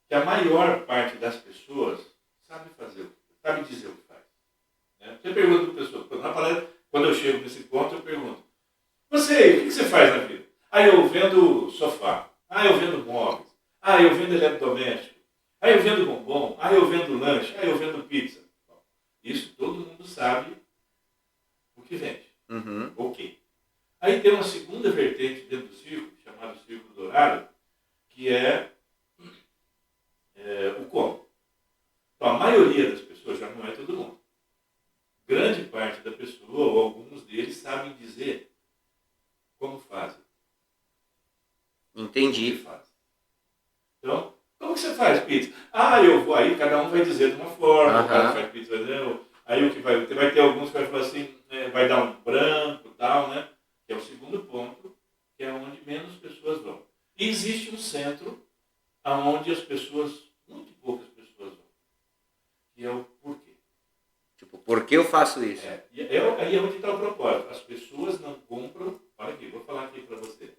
Que a maior parte das pessoas sabe dizer o que faz. Né? Você pergunta para a pessoa, na palestra, quando eu chego nesse ponto, eu pergunto, o que você faz na vida? Eu vendo sofá, eu vendo móveis, eu vendo eletrodoméstico, eu vendo bombom, eu vendo lanche, eu vendo pizza. Isso todo mundo sabe o que vende. Ok. Aí tem uma segunda vertente dentro do círculo, chamado círculo dourado, que é o como. Então, a maioria das pessoas, já não é todo mundo, grande parte da pessoa, ou alguns deles, sabem dizer como fazem. Entendi. O que fazem. Então, como que você faz pizza? Eu vou, aí cada um vai dizer de uma forma, o cara faz pizza, aí o que vai ter alguns que vai falar assim, vai dar um branco e tal, né? Que é o segundo aonde as pessoas, muito poucas pessoas vão, que é o porquê. Tipo, por que eu faço isso? Aí é onde está o propósito. As pessoas não compram, olha aqui, vou falar aqui para você.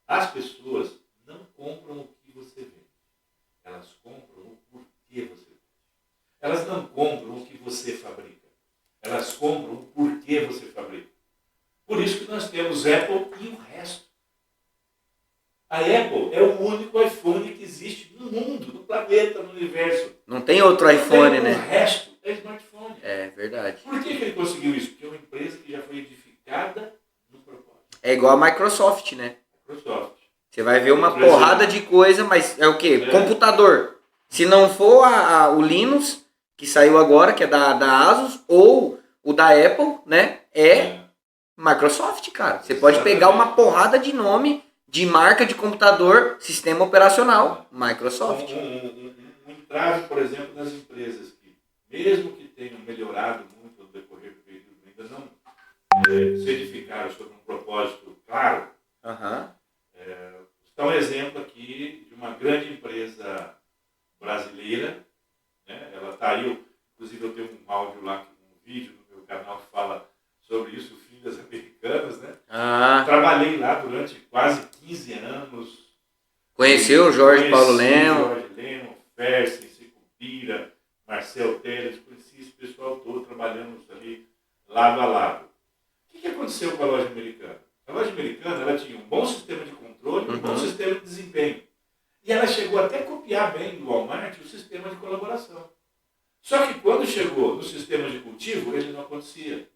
As pessoas não compram o que você vende. Elas compram o porquê você vende. Elas não compram o que você fabrica. Elas compram o porquê você fabrica. Por isso que nós temos Apple e o resto. A Apple é o único iPhone que existe no mundo, no planeta, no universo. Não tem outro iPhone, né? O resto é smartphone. É verdade. Por que ele conseguiu isso? Porque é uma empresa que já foi edificada no propósito. É igual a Microsoft, né? Microsoft. Você vai ver uma porrada de coisa, mas é o quê? Computador. Se não for o Linux, que saiu agora, que é da Asus, ou o da Apple, né? Microsoft, cara. Você pode pegar uma porrada de nome, de marca de computador, sistema operacional, Microsoft. Um entrave, por exemplo, nas empresas que, mesmo que tenham melhorado muito no decorrer do período, ainda não se edificaram sobre um propósito claro. Está um exemplo aqui de uma grande empresa brasileira, né? Ela está aí, inclusive eu tenho um áudio lá, um vídeo no meu canal que fala sobre isso, o fim das americanas, né? Trabalhei lá durante quase 15 anos. Conheceu o Paulo Lemos? Jorge Lemos, Fersen, Sicupira, Marcel Teles, conheci esse pessoal todo, trabalhamos ali lado a lado. O que aconteceu com a loja americana? A loja americana ela tinha um bom sistema de controle e um bom sistema de desempenho. E ela chegou até a copiar bem do Walmart o sistema de colaboração. Só que quando chegou no sistema de cultivo, ele não acontecia.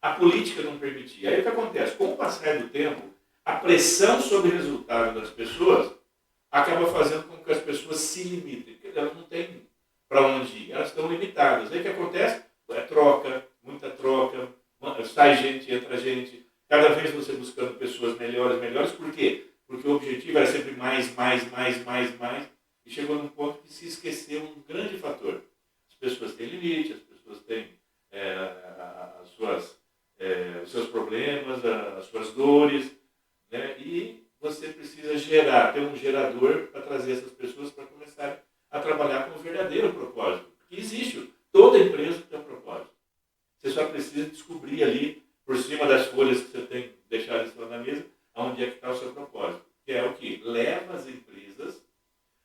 A política não permitia. Aí o que acontece? Com o passar do tempo, a pressão sobre o resultado das pessoas acaba fazendo com que as pessoas se limitem. Porque elas não têm para onde ir. Elas estão limitadas. Aí o que acontece? É troca, muita troca, sai gente, entra gente. Cada vez você buscando pessoas melhores. Por quê? Porque o objetivo era sempre mais. E chegou num ponto que se esqueceu um grande fator. As pessoas têm limite, as pessoas têm os seus problemas, as suas dores, né? E você precisa ter um gerador para trazer essas pessoas para começar a trabalhar com o verdadeiro propósito. Porque existe, toda empresa tem um propósito. Você só precisa descobrir ali, por cima das folhas que você tem deixado em cima da mesa, onde é que está o seu propósito. Que é o que leva as empresas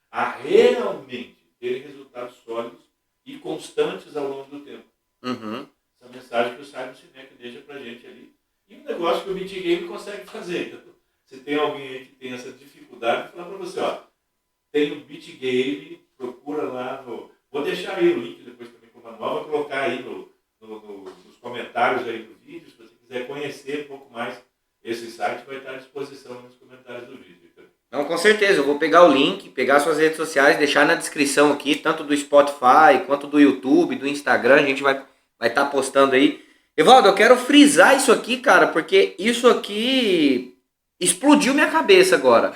a realmente terem resultados sólidos e constantes ao longo do tempo. Essa mensagem que o Simon Sinek deixa pra gente ali. E um negócio que o BitGame consegue fazer. Então, se tem alguém aí que tem essa dificuldade, vou falar para você, tem o BitGame, procura lá Vou deixar aí o link depois também com o manual, vou colocar aí nos comentários aí do vídeo, se você quiser conhecer um pouco mais esse site, vai estar à disposição nos comentários do vídeo. Não, com certeza, eu vou pegar o link, pegar suas redes sociais, deixar na descrição aqui, tanto do Spotify, quanto do YouTube, do Instagram, a gente vai estar postando aí. Evaldo, eu quero frisar isso aqui, cara, porque isso aqui explodiu minha cabeça agora.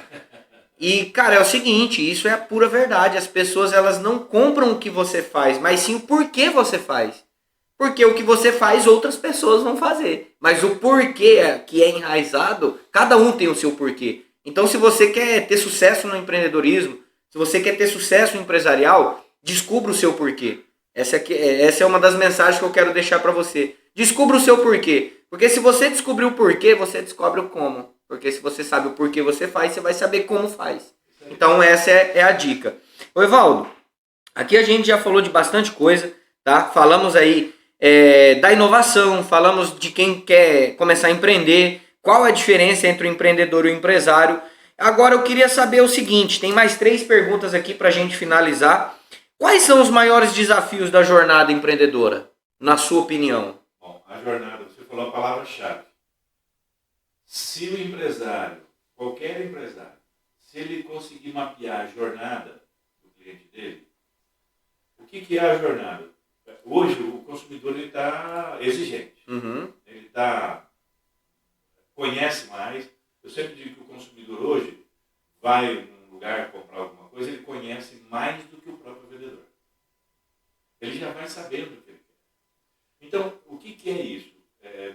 E, cara, é o seguinte, isso é a pura verdade. As pessoas, elas não compram o que você faz, mas sim o porquê você faz. Porque o que você faz, outras pessoas vão fazer. Mas o porquê que é enraizado, cada um tem o seu porquê. Então, se você quer ter sucesso no empreendedorismo, se você quer ter sucesso empresarial, descubra o seu porquê. Essa é uma das mensagens que eu quero deixar para você. Descubra o seu porquê. Porque se você descobrir o porquê, você descobre o como. Porque se você sabe o porquê você faz, você vai saber como faz. Então essa é a dica. Ô Evaldo, aqui a gente já falou de bastante coisa, tá? Falamos aí da inovação, falamos de quem quer começar a empreender, qual a diferença entre o empreendedor e o empresário. Agora eu queria saber o seguinte, tem mais 3 perguntas aqui para a gente finalizar. Quais são os maiores desafios da jornada empreendedora, na sua opinião? Bom, a jornada, você falou a palavra-chave. Se o empresário, qualquer empresário, se ele conseguir mapear a jornada do cliente dele, o que é a jornada? Hoje o consumidor está exigente, ele conhece mais. Eu sempre digo que o consumidor hoje vai num lugar comprar alguma coisa, ele conhece mais do que o próprio vendedor. Ele já vai sabendo o que ele quer. Então, o que é isso?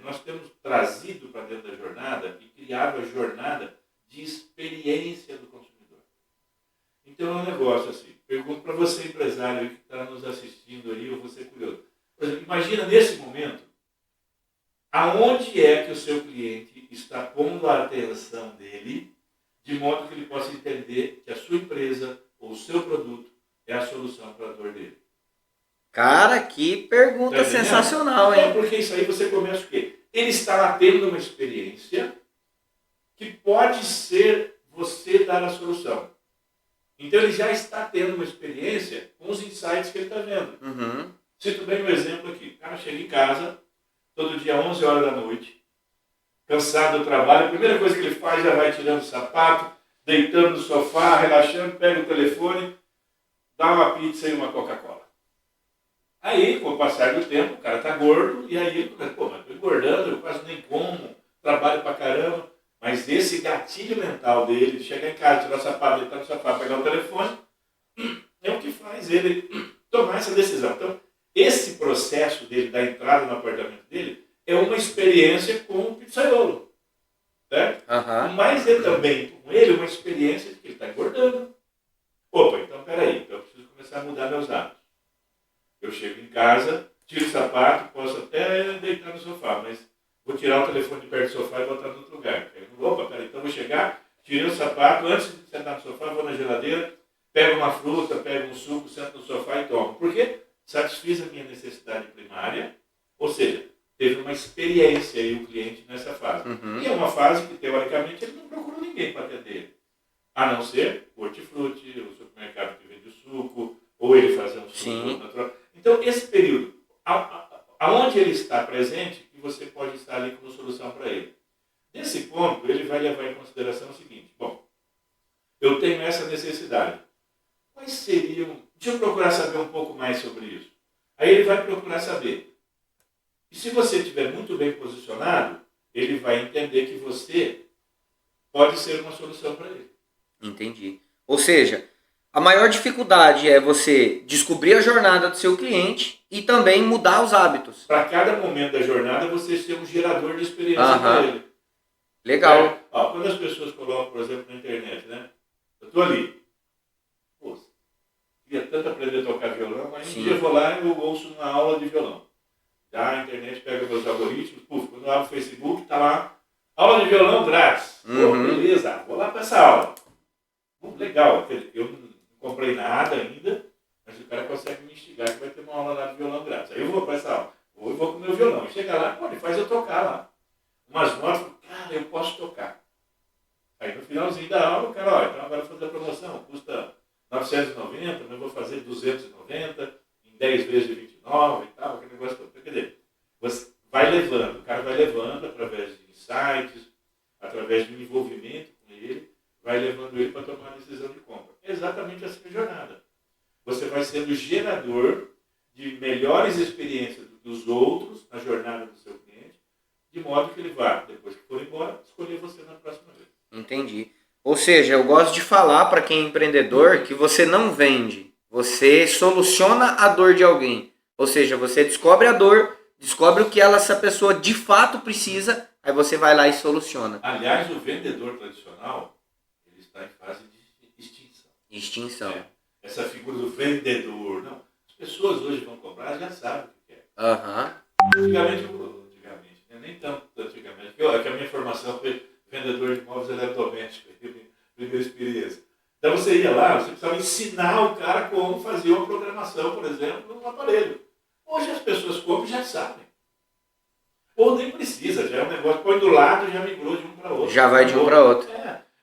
Nós temos trazido para dentro da jornada e criado a jornada de experiência do consumidor. Então é um negócio assim. Pergunto para você, empresário aí que está nos assistindo aí, ou você curioso. Por exemplo, imagina nesse momento, aonde é que o seu cliente está pondo a atenção dele, de modo que ele possa entender que a sua empresa ou o seu produto é a solução para a dor dele. Cara, que pergunta Tá sensacional, entendendo? hein? Porque isso aí você começa o quê? Ele está lá tendo uma experiência que pode ser você dar a solução. Então ele já está tendo uma experiência com os insights que ele está vendo. Uhum. Cito bem um exemplo aqui. O cara chega em casa, todo dia 11 horas da noite, cansado do trabalho, a primeira coisa que ele faz já vai tirando o sapato, deitando no sofá, relaxando, pega o telefone, dá uma pizza e uma Coca-Cola. Aí, com o passar do tempo, o cara está gordo, e aí ele começa, pô, mas estou engordando, eu quase nem como, trabalho pra caramba. Mas esse gatilho mental dele, de chegar em casa, tirar o sapato, deitar no sofá, pegar o telefone, é o que faz ele tomar essa decisão. Então, esse processo dele, da entrada no apartamento dele, é uma experiência com o pizzaiolo. Certo? Uhum. Mas é também com ele uma experiência de que ele está engordando. Opa, então peraí, então eu preciso começar a mudar meus hábitos. Eu chego em casa, tiro o sapato, posso até deitar no sofá, mas vou tirar o telefone de perto do sofá e botar no outro lugar. Opa, peraí, então vou chegar, tirei o sapato, antes de sentar no sofá, vou na geladeira, pego uma fruta, pego um suco, sento no sofá e tomo. Por quê? Satisfiz a minha necessidade primária, ou seja, teve uma experiência aí o cliente nessa fase. Uhum. E é uma fase que, teoricamente, ele não procurou ninguém para atender ele. A não ser o hortifruti, o supermercado que vende o suco, ou ele fazer um suco natural. Então, esse período, aonde ele está presente, que você pode estar ali como solução para ele. Nesse ponto, ele vai levar em consideração o seguinte: bom, eu tenho essa necessidade. Quais seriam... Deixa eu procurar saber um pouco mais sobre isso. Aí ele vai procurar saber. E se você estiver muito bem posicionado, ele vai entender que você pode ser uma solução para ele. Entendi. Ou seja, a maior dificuldade é você descobrir a jornada do seu cliente e também mudar os hábitos. Para cada momento da jornada, você ser um gerador de experiência para ele. Legal. Ó, quando as pessoas colocam, por exemplo, na internet, né? Eu estou ali. Pô, queria tanto aprender a tocar violão, mas um dia eu vou lá e eu ouço uma aula de violão. Já a internet pega meus algoritmos, quando eu abro o Facebook, está lá, aula de violão grátis. Pô, beleza, vou lá para essa aula. Legal, eu não comprei nada ainda, mas o cara consegue me instigar que vai ter uma aula lá de violão grátis. Aí eu vou para essa aula, ou eu vou com o meu violão. Chega lá, pô, ele faz eu tocar lá. Umas notas, cara, eu posso tocar. Aí no finalzinho da aula, o cara, ó, então agora fazer a promoção, custa 990, mas eu vou fazer 290, em 10 vezes de 29 e tal, aquele negócio todo. Quer dizer, você vai levando, o cara vai levando através de insights, através de um envolvimento com ele, vai levando ele para tomar a decisão de compra. É exatamente essa jornada. Você vai sendo gerador de melhores experiências dos outros na jornada do seu cliente, de modo que ele vá, depois que for embora, escolher você na próxima vez. Entendi. Ou seja, eu gosto de falar para quem é empreendedor que você não vende, você soluciona a dor de alguém. Ou seja, você descobre a dor, descobre o que essa pessoa de fato precisa, aí você vai lá e soluciona. Aliás, o vendedor tradicional, ele está em fase de extinção. Extinção. Essa figura do vendedor, não. As pessoas hoje vão comprar, já sabem o que é. Antigamente, né? Nem tanto antigamente, porque a minha formação foi vendedor de imóveis eletrodomésticos, primeira experiência. Então você ia lá, você precisava ensinar o cara como fazer uma programação, por exemplo, num aparelho. Hoje as pessoas compram e já sabem. Ou nem precisa, já é um negócio, põe do lado e já migrou de um para outro. Já vai de um para outro.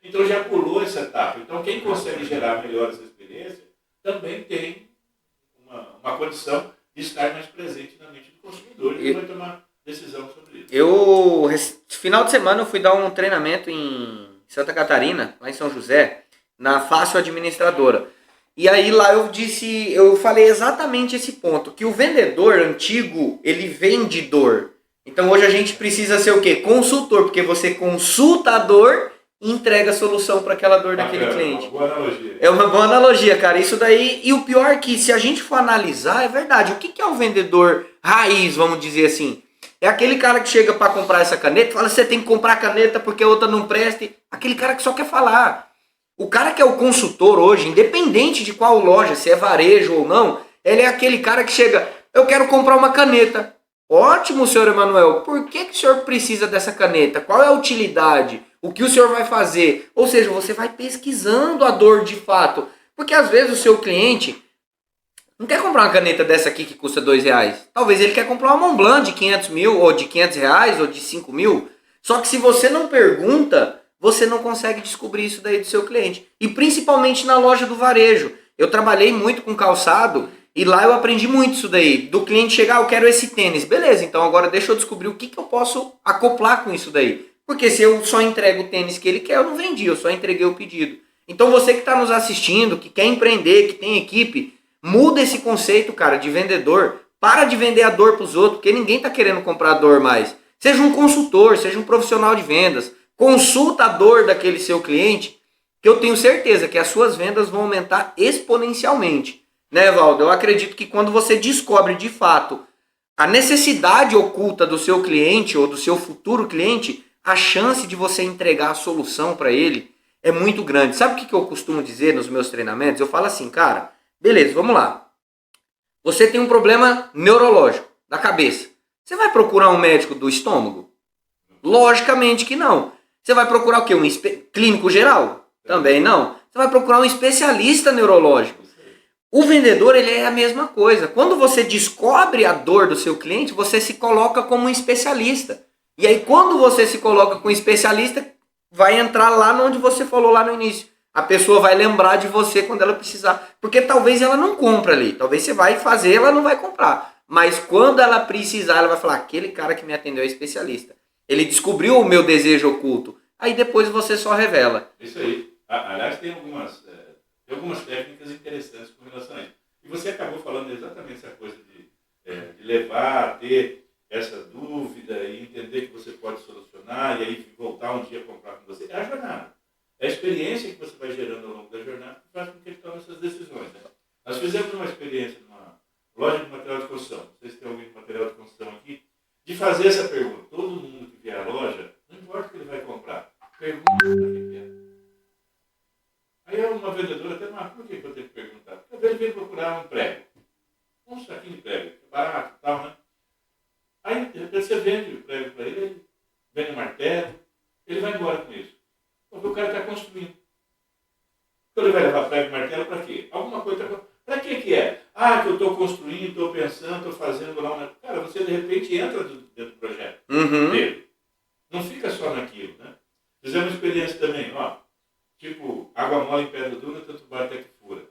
Então já pulou essa etapa. Então quem consegue gerar melhor essa experiência também tem uma condição de estar mais presente na mente do consumidor e vai tomar decisão sobre isso. Final de semana eu fui dar um treinamento em Santa Catarina, lá em São José, na Fácil Administradora. E aí lá eu falei exatamente esse ponto, que o vendedor antigo, ele vende dor. Então hoje a gente precisa ser o quê? Consultor, porque você consulta a dor e entrega a solução para aquela dor daquele cliente. Uma boa analogia. É uma boa analogia, cara. Isso daí, e o pior é que se a gente for analisar, é verdade. O que é o vendedor raiz, vamos dizer assim? É aquele cara que chega para comprar essa caneta, fala, você tem que comprar a caneta porque a outra não presta. Aquele cara que só quer falar. O cara que é o consultor hoje, independente de qual loja, se é varejo ou não, ele é aquele cara que chega, eu quero comprar uma caneta. Ótimo, senhor Emanuel, por que o senhor precisa dessa caneta? Qual é a utilidade? O que o senhor vai fazer? Ou seja, você vai pesquisando a dor de fato. Porque às vezes o seu cliente não quer comprar uma caneta dessa aqui que custa R$2. Talvez ele quer comprar uma Montblanc de 500 mil, ou de R$500, ou de 5 mil. Só que se você não pergunta, você não consegue descobrir isso daí do seu cliente. E principalmente na loja do varejo. Eu trabalhei muito com calçado e lá eu aprendi muito isso daí. Do cliente chegar, eu quero esse tênis. Beleza, então agora deixa eu descobrir o que eu posso acoplar com isso daí. Porque se eu só entrego o tênis que ele quer, eu não vendi, eu só entreguei o pedido. Então você que está nos assistindo, que quer empreender, que tem equipe, muda esse conceito, cara, de vendedor. Para de vender a dor para os outros, porque ninguém está querendo comprar a dor mais. Seja um consultor, seja um profissional de vendas. Consulta a dor daquele seu cliente, que eu tenho certeza que as suas vendas vão aumentar exponencialmente. Né, Valdo? Eu acredito que quando você descobre de fato a necessidade oculta do seu cliente ou do seu futuro cliente, a chance de você entregar a solução para ele é muito grande. Sabe o que eu costumo dizer nos meus treinamentos? Eu falo assim, cara, beleza, vamos lá. Você tem um problema neurológico da cabeça. Você vai procurar um médico do estômago? Logicamente que não. Você vai procurar o quê? Um clínico geral? Também não. Você vai procurar um especialista neurológico. O vendedor, ele é a mesma coisa. Quando você descobre a dor do seu cliente, você se coloca como um especialista. E aí, quando você se coloca como especialista, vai entrar lá onde você falou lá no início. A pessoa vai lembrar de você quando ela precisar. Porque talvez ela não compre ali. Talvez você vai fazer, ela não vai comprar. Mas quando ela precisar, ela vai falar, aquele cara que me atendeu é especialista. Ele descobriu o meu desejo oculto. Aí depois você só revela. Isso aí. Aliás, tem algumas técnicas interessantes com relação a isso. E você acabou falando exatamente essa coisa de levar a ter essa dúvida e entender que você pode solucionar e aí voltar um dia a comprar com você. É a jornada. É a experiência que você vai gerando ao longo da jornada que faz com que ele tome essas decisões. Né? Nós fizemos uma experiência numa loja de material de construção. Não sei se tem alguém de material de construção aqui. De fazer essa pergunta. Todo mundo que vier à loja, não importa o que ele vai comprar, pergunta para que é. Aí uma vendedora até marca, por que eu tenho que perguntar? Porque às vezes ele vem procurar um prego. Um saquinho de prego, é barato e tal, né? Aí de repente você vende o prego para ele, vende o martelo, ele vai embora com isso. Porque o cara está construindo. Então ele vai levar prego e martelo para quê? Alguma coisa. Para que é? Ah, que eu estou construindo, estou pensando, estou fazendo lá. Cara, você de repente entra dentro do projeto dele. Não fica só naquilo, né? Fizemos uma experiência também, ó. Tipo, água mole em pedra dura, tanto bate até que fura.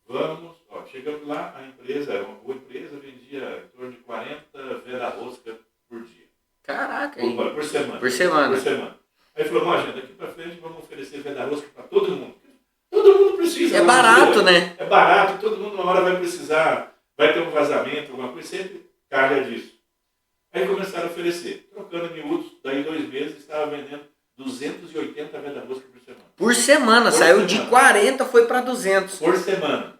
Vamos, ó, chegamos lá, a empresa, era uma boa empresa, vendia em torno de 40 veda-rosca por dia. Caraca, hein? Por semana. Por semana. Por semana. Aí falou, ó, gente, daqui para frente vamos oferecer veda-rosca para todo mundo. Todo mundo precisa. É barato, né? É barato, todo mundo uma hora vai precisar, vai ter um vazamento, alguma coisa, sempre calha disso. Aí começaram a oferecer, trocando em miúdos, daí 2 meses estava vendendo 280 veda-rosca por semana. Por semana, saiu de 40, foi para 200. Por semana.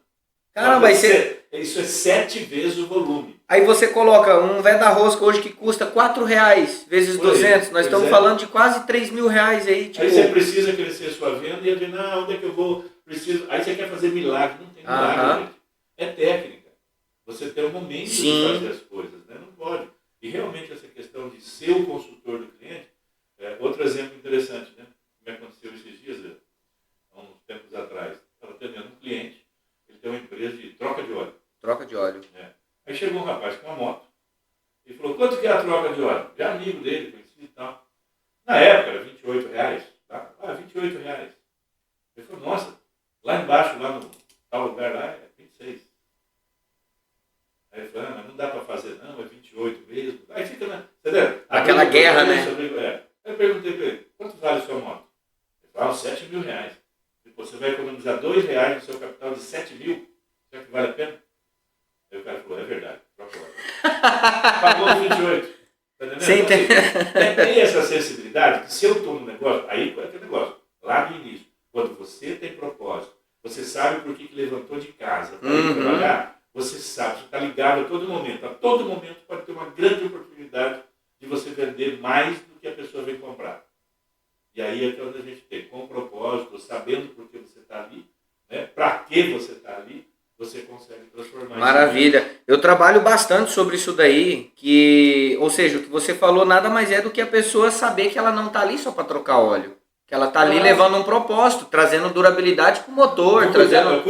Caramba, isso é 7 vezes o volume. Aí você coloca um veda-rosca hoje que custa R$4 vezes 200. Nós estamos falando de quase R$3.000 aí. Tipo... Aí você precisa crescer a sua venda e ele diz, não, onde é que eu vou? Preciso. Aí você quer fazer milagre. Não tem milagre, gente. É técnica. Você tem um momento de fazer as coisas, né? Não pode. E realmente essa questão de ser o consultor do cliente, outro exemplo interessante, né? Como aconteceu esses dias, há uns tempos atrás. Estava atendendo um cliente, ele tem uma empresa de troca de óleo. Troca de óleo. Aí chegou um rapaz com uma moto e falou, quanto que é a troca de óleo? De amigo dele, conhecido e tal. Na época era R$28, tá? R$28. Ele falou, nossa, lá embaixo, lá no tal lugar lá, é 26. Aí ele falou, mas não dá para fazer não, é 28 mesmo. Aí fica, né? Entendeu? Aquela guerra, né? Aí eu perguntei para ele, quanto vale a sua moto? Ele falou, R$7.000. Você vai economizar R$2 no seu capital de 7 mil? Será que vale a pena? Aí o cara falou, é verdade, troca lá. Pagou os 28. Tá entendendo? Sim, tem essa sensibilidade que se eu estou no negócio, aí é aquele negócio, lá no início, quando você tem propósito, você sabe por que levantou de casa para ir trabalhar, você sabe, você está ligado a todo momento. A todo momento pode ter uma grande oportunidade de você vender mais do que a pessoa vem comprar. E aí é que onde a gente tem, com propósito, sabendo por que você está ali, né? Para que você está ali, você consegue transformar. Maravilha. Eu trabalho bastante sobre isso daí, ou seja, o que você falou nada mais é do que a pessoa saber que ela não está ali só para trocar óleo. Que ela está ali levando um propósito, trazendo durabilidade para o motor. Eu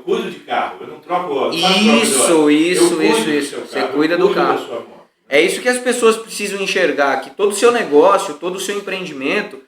cuido de carro, eu não troco óleo. Isso. Você cuida do carro. É isso que as pessoas precisam enxergar, que todo o seu negócio, todo o seu empreendimento...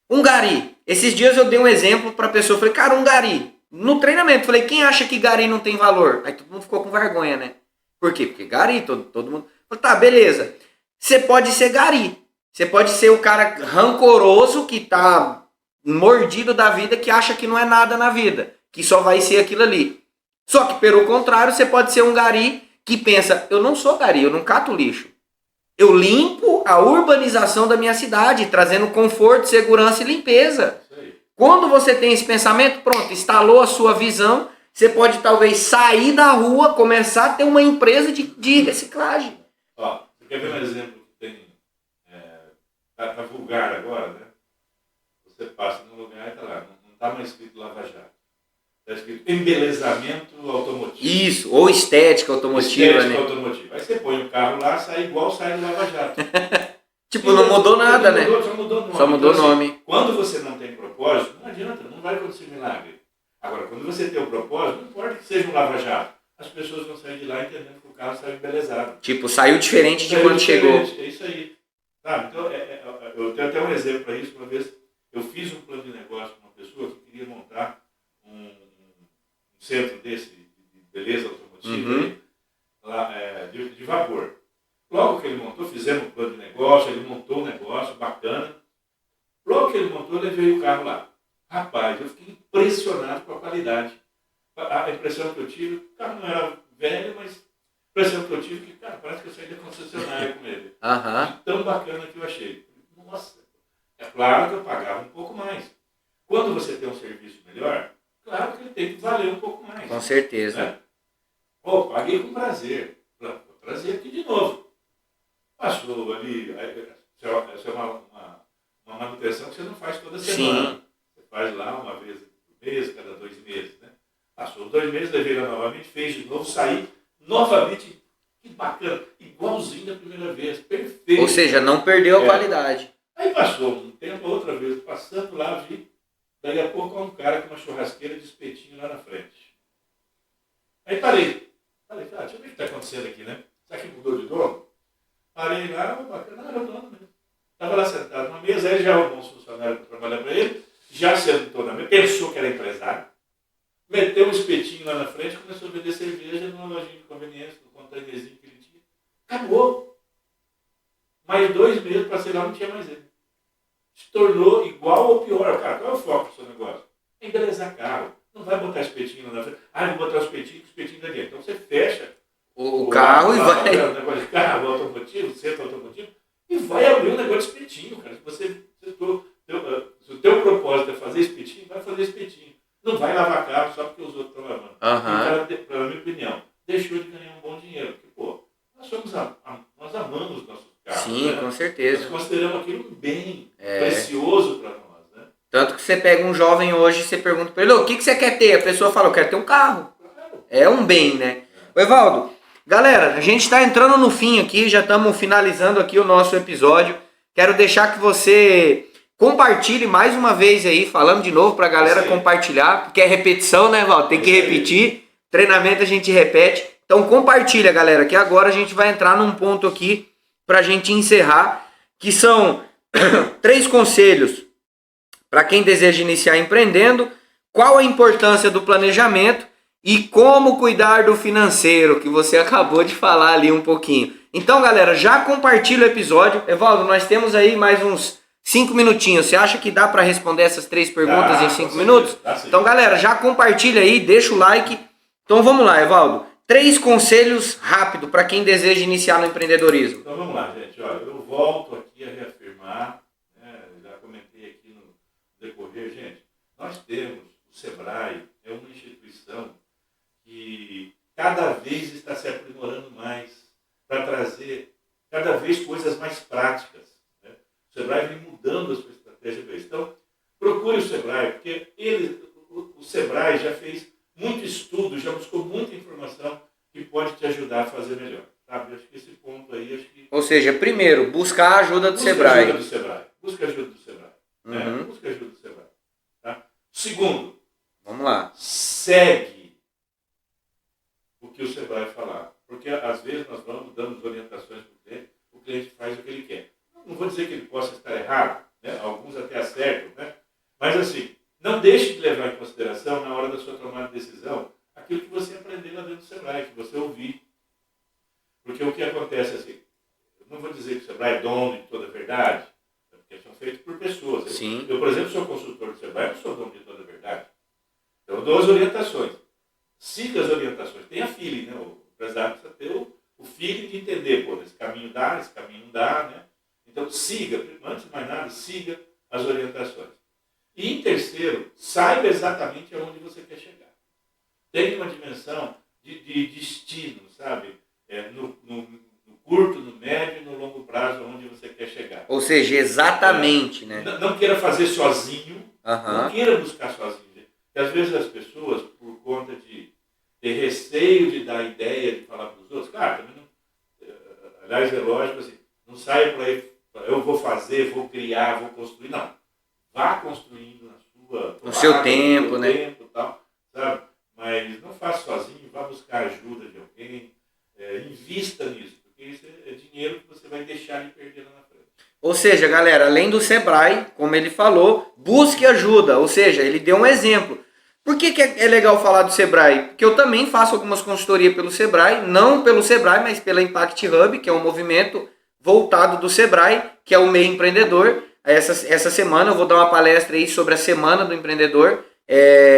Um gari. Esses dias eu dei um exemplo para a pessoa, falei, cara, um gari. No treinamento, falei, quem acha que gari não tem valor? Aí todo mundo ficou com vergonha, né? Por quê? Porque gari, todo mundo... Falei, tá, beleza. Você pode ser gari. Você pode ser o cara rancoroso que tá mordido da vida, que acha que não é nada na vida, que só vai ser aquilo ali. Só que, pelo contrário, você pode ser um gari que pensa, eu não sou gari, eu não cato lixo. Eu limpo a urbanização da minha cidade, trazendo conforto, segurança e limpeza. Quando você tem esse pensamento, pronto, instalou a sua visão, você pode talvez sair da rua, começar a ter uma empresa de reciclagem. Ó, você quer ver um exemplo que tem, tá vulgar agora, né? Você passa num lugar e tá lá, não tá mais escrito Lava Jato. Está escrito embelezamento automotivo. Isso, ou estética automotiva. Estética automotiva. Aí você põe o carro lá, sai igual sai do Lava Jato. Tipo, não mudou nada, né? Só mudou o nome. Só mudou o nome. Assim, quando você não tem propósito, não adianta, não vai acontecer milagre. Agora, quando você tem o propósito, não importa que seja um Lava Jato, as pessoas vão sair de lá entendendo que o carro saiu embelezado. Tipo, saiu diferente de quando chegou. É isso aí. Tá, então, eu tenho até um exemplo para isso. Uma vez eu fiz um plano de negócio com uma pessoa que queria montar um centro desse de beleza automotiva lá, de vapor. Logo que ele montou, fizemos um plano de negócio, ele montou um negócio bacana. Logo que ele montou, eu levei o carro lá. Rapaz, eu fiquei impressionado com a qualidade. A impressão que eu tive, o carro não era velho, mas a impressão que eu tive que, cara, parece que eu saí da concessionária com ele. De tão bacana que eu achei. Nossa, é claro que eu pagava um pouco mais. Quando você tem um serviço melhor, claro que ele tem que valer um pouco mais. Com certeza. Né? Paguei com prazer. Vou trazer aqui de novo. Passou ali, essa é uma manutenção que você não faz toda semana. Sim. Você faz lá uma vez por mês, cada 2 meses. Né? Passou 2 meses, levei lá novamente, fez de novo, saí novamente. Que bacana, igualzinho da primeira vez, perfeito. Ou seja, não perdeu a qualidade. Aí passou um tempo, outra vez, passando lá, vi. Daí a pouco há um cara com uma churrasqueira de espetinho lá na frente. Aí parei, deixa eu ver o que está acontecendo aqui, né? Será que mudou de dono? Parei lá, bacana, era o dono mesmo. Estava lá sentado numa mesa, aí ele já arrumou uns funcionários para trabalhar para ele, já sentou na mesa, pensou que era empresário, meteu um espetinho lá na frente, começou a vender cerveja numa lojinha de conveniência, no containerzinho que ele tinha. Acabou. Mais 2 meses, passei lá, não tinha mais ele. Se tornou igual ou pior. Cara, qual é o foco do seu negócio? É embelezar carro. Não vai botar espetinho lá na frente. Vou botar o espetinho daqui. Então você fecha o carro e vai... O negócio de carro automotivo, centro automotivo, e vai abrir um negócio de espetinho, cara. Se o teu propósito é fazer espetinho, vai fazer espetinho. Não vai lavar carro só porque os outros estão lavando. Pela minha opinião, deixou de ganhar um bom dinheiro. Porque, nós amamos nossos carros. Sim, né? Com certeza. Nós consideramos aquilo um bem precioso para nós. Né? Tanto que você pega um jovem hoje e você pergunta para ele, o que você quer ter? A pessoa fala, eu quero ter um carro. Claro. É um bem, né? Evaldo, galera, a gente está entrando no fim aqui, já estamos finalizando aqui o nosso episódio. Quero deixar que você compartilhe mais uma vez aí, falando de novo para a galera compartilhar, porque é repetição, né, Evaldo? Tem que repetir. Treinamento a gente repete. Então compartilha, galera, que agora a gente vai entrar num ponto aqui para a gente encerrar, que são 3 conselhos para quem deseja iniciar empreendendo, qual a importância do planejamento e como cuidar do financeiro, que você acabou de falar ali um pouquinho. Então, galera, já compartilha o episódio. Evaldo, nós temos aí mais uns 5 minutinhos. Você acha que dá para responder essas 3 perguntas em 5 minutos? Então, galera, já compartilha aí, deixa o like. Então, vamos lá, Evaldo. 3 conselhos rápido para quem deseja iniciar no empreendedorismo. Então, vamos lá, gente. Olha, eu volto aqui a reafirmar, né, já comentei aqui no decorrer, gente, nós temos, o Sebrae é uma instituição que cada vez está se aprimorando mais para trazer cada vez coisas mais práticas. Né? O Sebrae vem mudando a sua estratégia. estratégia para isso. Então, procure o Sebrae, porque o Sebrae já fez muito estudo, já buscou muita informação que pode te ajudar a fazer melhor. Sabe? Eu acho que esse ponto aí... Acho que... Ou seja, primeiro, buscar a ajuda do Sebrae. Busca ajuda do Sebrae. Uhum. Né? Busca ajuda do Sebrae. Tá? Segundo, vamos lá. Segue o que o Sebrae falar. Porque às vezes nós vamos dando orientações para o cliente faz o que ele quer. Não vou dizer que ele possa estar errado, né? Alguns até acertam, né? Mas assim, não deixe de levar em consideração na hora da sua tomada de decisão aquilo que você aprendeu lá dentro do Sebrae, que você ouvir. Porque o que acontece assim, eu não vou dizer que o Sebrae é dono de toda a verdade, porque são feitos por pessoas. Sim. Eu, por exemplo, sou consultor do Sebrae, eu não sou dono de toda a verdade. Então eu dou as orientações. Siga as orientações. Tenha feeling, né? O empresário precisa ter o feeling de entender, pô, esse caminho dá, esse caminho não dá, né? Então siga, antes de mais nada, siga as orientações. E em terceiro, saiba exatamente aonde você quer chegar. Tenha uma dimensão de destino, sabe? No curto, no médio e no longo prazo, onde você quer chegar. Ou seja, exatamente, né? Não queira fazer sozinho, não queira buscar sozinho. Porque às vezes as pessoas, por conta de ter receio de dar ideia, de falar para os outros, claro, também não, aliás, é lógico assim, não saia para aí, eu vou fazer, vou criar, vou construir, não. Vá construindo no seu tempo, né? Tempo, tal, sabe? Mas não faça sozinho, vá buscar ajuda de alguém, invista nisso, porque isso é dinheiro que você vai deixar de perder lá na frente. Ou seja, galera, além do Sebrae, como ele falou, busque ajuda. Ou seja, ele deu um exemplo. Por que é legal falar do Sebrae? Porque eu também faço algumas consultorias pelo Sebrae, não pelo Sebrae, mas pela Impact Hub, que é um movimento voltado do Sebrae, que é o meio empreendedor. Essa semana eu vou dar uma palestra aí sobre a Semana do Empreendedor,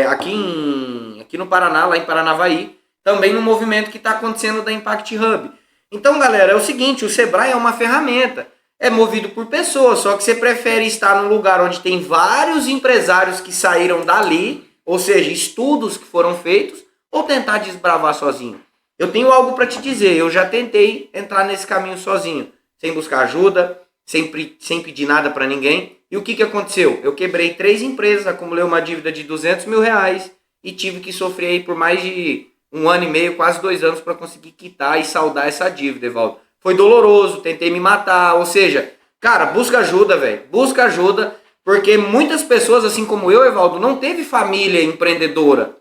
aqui no Paraná, lá em Paranavaí, também no movimento que está acontecendo da Impact Hub. Então, galera, é o seguinte, o Sebrae é uma ferramenta, é movido por pessoas, só que você prefere estar num lugar onde tem vários empresários que saíram dali, ou seja, estudos que foram feitos, ou tentar desbravar sozinho. Eu tenho algo para te dizer, eu já tentei entrar nesse caminho sozinho, sem buscar ajuda, sem pedir nada para ninguém. E o que aconteceu? Eu quebrei 3 empresas, acumulei uma dívida de R$200 mil e tive que sofrer aí por mais de 1 ano e meio, quase 2 anos para conseguir quitar e saldar essa dívida, Evaldo. Foi doloroso, tentei me matar, ou seja, cara, busca ajuda, velho. Busca ajuda, porque muitas pessoas, assim como eu, Evaldo, não teve família empreendedora.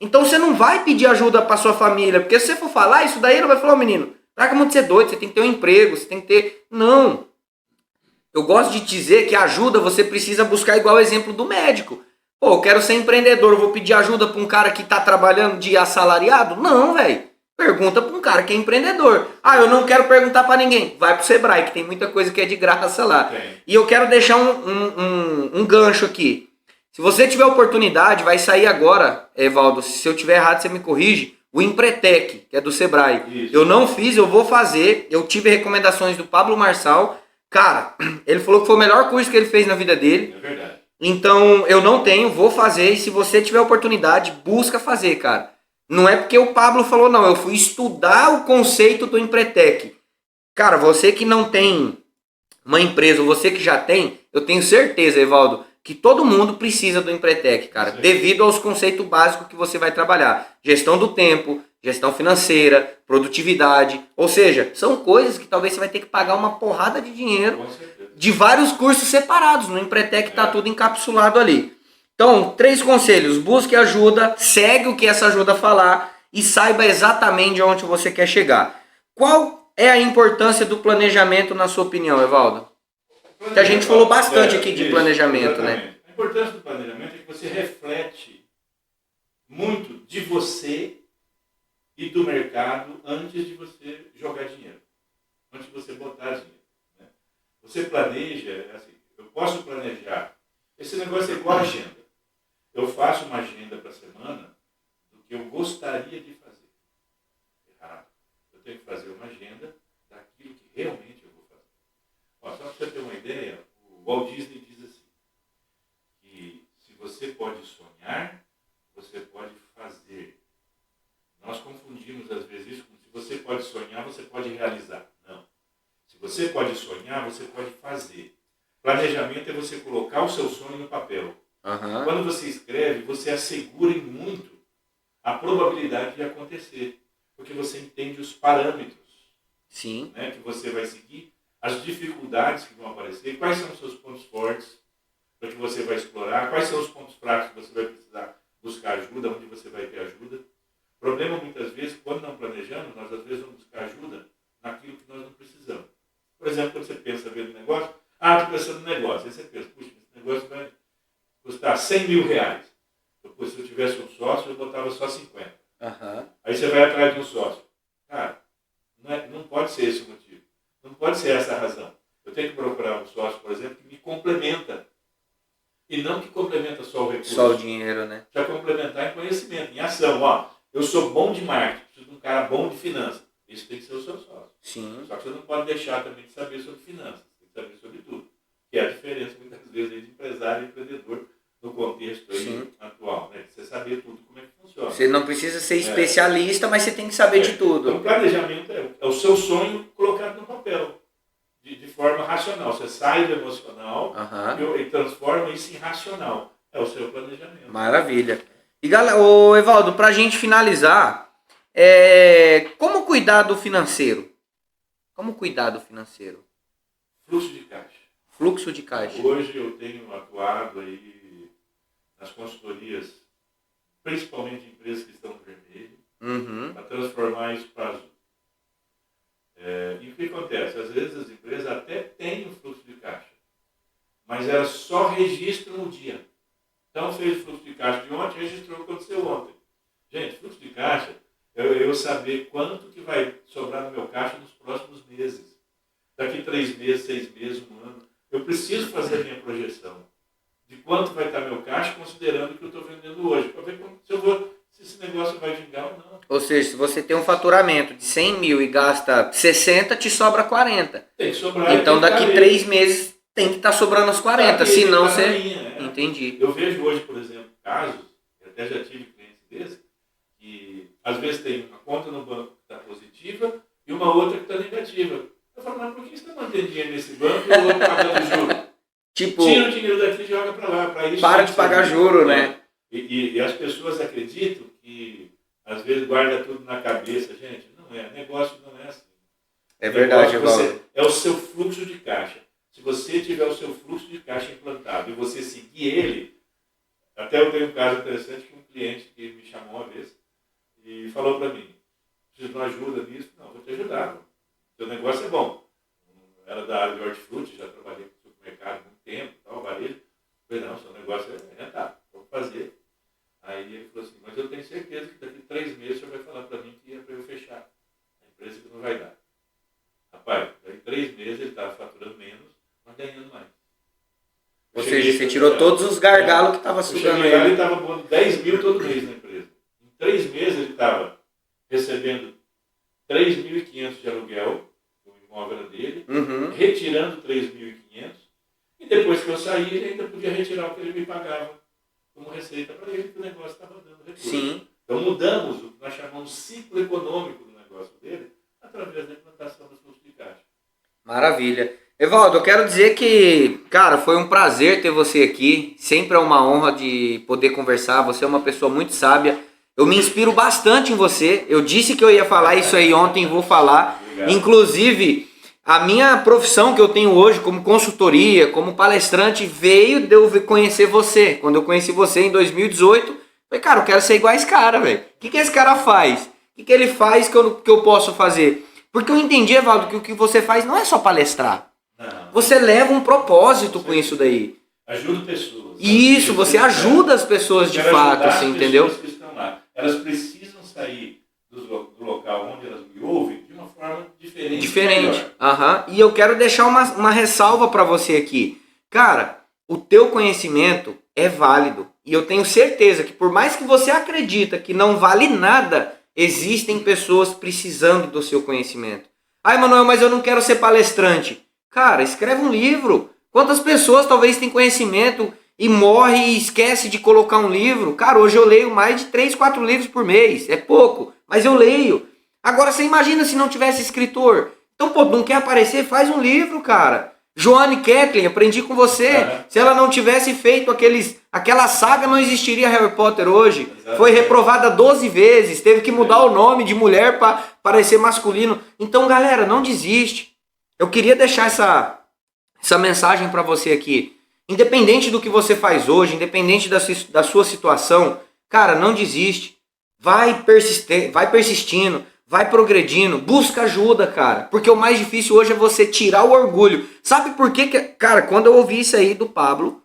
Então você não vai pedir ajuda para sua família, porque se você for falar isso daí, ele vai falar, menino, larga muito ser doido, você tem que ter um emprego, você tem que ter... Não. Eu gosto de dizer que ajuda você precisa buscar igual o exemplo do médico. Pô, eu quero ser empreendedor, eu vou pedir ajuda para um cara que está trabalhando de assalariado? Não, velho. Pergunta para um cara que é empreendedor. Ah, eu não quero perguntar para ninguém. Vai pro Sebrae, que tem muita coisa que é de graça lá. E eu quero deixar um gancho aqui. Se você tiver oportunidade, vai sair agora, Evaldo, se eu tiver errado você me corrige, o Empretec, que é do Sebrae. Isso. Eu não fiz, eu vou fazer. Eu tive recomendações do Pablo Marçal. Cara, ele falou que foi o melhor curso que ele fez na vida dele. É verdade. Então, eu não tenho, vou fazer. E se você tiver oportunidade, busca fazer, cara. Não é porque o Pablo falou, não. Eu fui estudar o conceito do Empretec. Cara, você que não tem uma empresa, ou você que já tem, eu tenho certeza, Evaldo, que todo mundo precisa do Empretec, cara. Devido aos conceitos básicos que você vai trabalhar. Gestão do tempo, gestão financeira, produtividade. Ou seja, são coisas que talvez você vai ter que pagar uma porrada de dinheiro de vários cursos separados. No Empretec tá tudo encapsulado ali. Então, 3 conselhos. Busque ajuda, segue o que essa ajuda falar e saiba exatamente onde você quer chegar. Qual é a importância do planejamento, na sua opinião, Evaldo? Que a gente falou bastante aqui de planejamento, exatamente, né? A importância do planejamento é que você reflete muito de você e do mercado antes de você jogar dinheiro, antes de você botar dinheiro. Né? Você planeja, assim, eu posso planejar. Esse negócio é igual a agenda. Eu faço uma agenda para a semana do que eu gostaria de fazer. Errado. Eu tenho que fazer uma agenda daquilo que realmente eu vou fazer. Ó, só para você ter uma ideia, o Walt Disney diz assim, que se você pode sonhar, você pode fazer. Nós confundimos às vezes isso com se você pode sonhar, você pode realizar. Não. Se você pode sonhar, você pode fazer. Planejamento é você colocar o seu sonho no papel. Uhum. Quando você escreve, você assegura em muito a probabilidade de acontecer. Porque você entende os parâmetros. Sim. Né, que você vai seguir, as dificuldades que vão aparecer, quais são os seus pontos fortes para que você vai explorar, quais são os pontos fracos que você vai precisar buscar ajuda, onde você vai ter ajuda. O problema, muitas vezes, quando não planejamos, nós às vezes vamos buscar ajuda naquilo que nós não precisamos. Por exemplo, quando você pensa ver no negócio, estou pensando no negócio, aí você pensa, puxa, esse negócio vai custar 100 mil reais. Depois, se eu tivesse um sócio, eu botava só 50. Uhum. Aí você vai atrás de um sócio. Cara, não pode ser esse o motivo. Não pode ser essa a razão. Eu tenho que procurar um sócio, por exemplo, que me complementa. E não que complementa só o recurso. Só o dinheiro, né? Já complementar em conhecimento, em ação. Ó, eu sou bom de marketing, preciso de um cara bom de finanças. Isso tem que ser o seu sócio. Sim. Só que você não pode deixar também de saber sobre finanças. Tem que saber sobre tudo. Que é a diferença, muitas vezes, de empresário e empreendedor no contexto aí atual. Né? Você saber tudo como é que funciona. Você não precisa ser especialista, mas você tem que saber de tudo. Então, o planejamento é o seu sonho colocado no papel. De forma racional. Você sai do emocional e transforma isso em racional. É o seu planejamento. Maravilha. E galera, Evaldo, pra gente finalizar, como cuidar do financeiro? Como cuidar do financeiro? Fluxo de caixa. Fluxo de caixa. Hoje eu tenho atuado aí nas consultorias, principalmente em empresas que estão no vermelho, para transformar isso para azul. E o que acontece? Às vezes as empresas até têm um fluxo de caixa, mas elas só registram o dia. Então fez o fluxo de caixa de ontem, registrou o que aconteceu ontem. Gente, fluxo de caixa é eu saber quanto que vai sobrar no meu caixa nos próximos meses. Daqui 3 meses, 6 meses, 1 ano. Eu preciso fazer a minha projeção de quanto vai estar meu caixa, considerando o que eu estou vendendo hoje, para ver se esse negócio vai vingar ou não. Ou seja, se você tem um faturamento de 100 mil e gasta 60, te sobra 40. Tem que sobrar. Então daqui 3 meses tem que estar sobrando os 40, senão você... Entendi. Eu vejo hoje, por exemplo, casos, eu até já tive clientes desses, que às vezes tem uma conta no banco que está positiva e uma outra que está negativa. Eu falo, mas por que você está mantendo dinheiro nesse banco e o outro pagando juros? Tipo, tira o dinheiro daqui e joga para lá. Para isso para de pagar juro, né? E as pessoas acreditam que às vezes guarda tudo na cabeça. Gente, não é. Negócio não é assim. É verdade, Evaldo. É o seu fluxo de caixa. Se você tiver o seu fluxo de caixa implantado e você seguir ele, até eu tenho um caso interessante que um cliente que me chamou uma vez e falou para mim, preciso de uma ajuda nisso? Não, vou te ajudar. Seu negócio é bom. Era da área de hortifruti, já trabalhei com supermercado há muito tempo, tal, varejo. Eu falei, não, seu negócio é rentável, vou fazer. Aí ele falou assim, mas eu tenho certeza que daqui 3 meses o senhor vai falar para mim que é para eu fechar. A empresa que não vai dar. Rapaz, daqui 3 meses ele estava faturando menos, mas ganhando mais. Ou seja, você tirou todos os gargalos que estava sugando ele. Ele estava pondo 10 mil todo mês na empresa. Em 3 meses ele estava recebendo 3.500 de aluguel, o imóvel era dele, retirando 3.500, e depois que eu saí, ele ainda podia retirar o que ele me pagava como receita para ele, que o negócio estava dando recurso. Sim. Então mudamos o que nós chamamos de ciclo econômico do negócio dele, através da implantação do fluxo de caixa. Maravilha. Evaldo, eu quero dizer que, cara, foi um prazer ter você aqui. Sempre é uma honra de poder conversar. Você é uma pessoa muito sábia. Eu me inspiro bastante em você. Eu disse que eu ia falar isso aí ontem, vou falar. Obrigado. Inclusive, a minha profissão que eu tenho hoje como consultoria, como palestrante, veio de eu conhecer você. Quando eu conheci você em 2018, falei, cara, eu quero ser igual a esse cara, velho. O que esse cara faz? O que ele faz que eu posso fazer? Porque eu entendi, Evaldo, que o que você faz não é só palestrar. Não. Você leva um propósito com isso daí. Ajuda pessoas. Isso, você ajuda as pessoas de fato, assim, entendeu? Que estão lá. Elas precisam sair do local onde elas me ouvem de uma forma diferente. Diferente. E eu quero deixar uma ressalva para você aqui. Cara, o teu conhecimento é válido. E eu tenho certeza que por mais que você acredita que não vale nada, existem pessoas precisando do seu conhecimento. Ai, Manuel, mas eu não quero ser palestrante. Cara, escreve um livro. Quantas pessoas talvez têm conhecimento e morre e esquece de colocar um livro? Cara, hoje eu leio mais de 3, 4 livros por mês. É pouco, mas eu leio. Agora você imagina se não tivesse escritor. Então, pô, não quer aparecer? Faz um livro, cara. Joanne Kathleen, aprendi com você. Se ela não tivesse feito aquela saga, não existiria Harry Potter hoje. Exatamente. Foi reprovada 12 vezes, teve que mudar o nome de mulher para parecer masculino. Então, galera, não desiste. Eu queria deixar essa mensagem para você aqui. Independente do que você faz hoje, independente da sua situação, cara, não desiste. Vai persistindo. Vai progredindo, busca ajuda, cara. Porque o mais difícil hoje é você tirar o orgulho. Sabe por quê? Cara, quando eu ouvi isso aí do Pablo,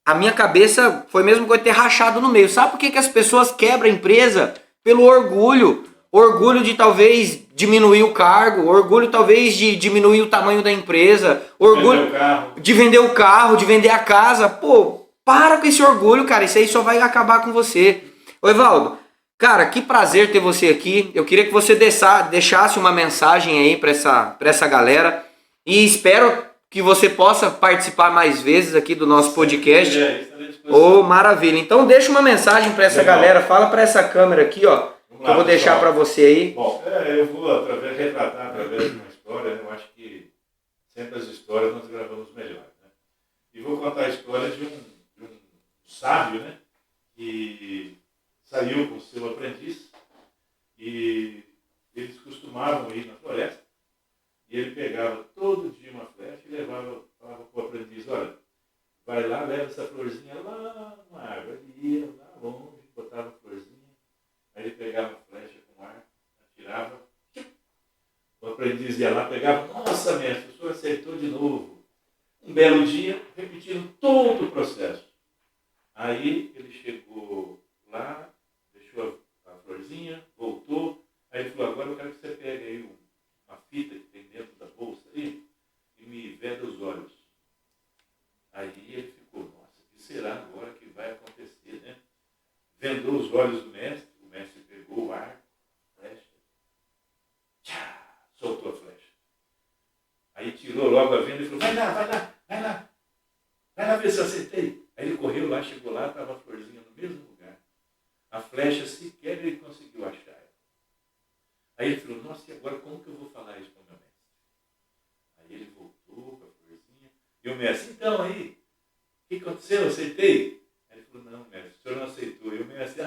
a minha cabeça foi mesmo que eu ter rachado no meio. Sabe por que as pessoas quebram a empresa? Pelo orgulho. Orgulho de talvez diminuir o cargo, orgulho talvez de diminuir o tamanho da empresa, orgulho de vender o carro, de vender a casa. Pô, para com esse orgulho, cara. Isso aí só vai acabar com você. Ô, Evaldo, cara, que prazer ter você aqui. Eu queria que você deixasse uma mensagem aí para essa galera. E espero que você possa participar mais vezes aqui do nosso podcast. Oh, maravilha. Então deixa uma mensagem para essa galera. Fala para essa câmera aqui, ó. Que eu vou deixar para você aí. Bom, eu vou retratar através de uma história. Eu acho que sempre as histórias nós gravamos melhor. Né? E vou contar a história de um sábio, né? Que saiu com o seu aprendiz e eles costumavam ir na floresta e ele pegava todo dia uma flecha e falava para o aprendiz, olha, vai lá, leva essa florzinha lá na árvore. Ele ia lá longe, botava a florzinha, aí ele pegava a flecha com ar, atirava, o aprendiz ia lá, pegava, nossa mestre, o senhor acertou de novo. Um belo dia, repetindo todo o processo. Aí ele chegou lá, deixou a florzinha, voltou, aí ele falou, agora eu quero que você pegue aí uma fita que tem dentro da bolsa aí e me veda os olhos. Aí ele ficou, nossa, o que será agora que vai acontecer, né? Vendou os olhos do mestre, o mestre pegou o arco, a flecha, tchá, soltou a flecha. Aí tirou logo a venda e falou, vai lá ver se eu acertei. Aí ele correu lá, chegou lá, estava a florzinha no mesmo lugar. A flecha sequer ele conseguiu achar. Aí ele falou, nossa, e agora como que eu vou falar isso para o meu mestre? Aí ele voltou com a florzinha. E o mestre, então aí, o que aconteceu? Eu acertei? Aí ele falou, não, mestre, o senhor não aceitou. E o mestre,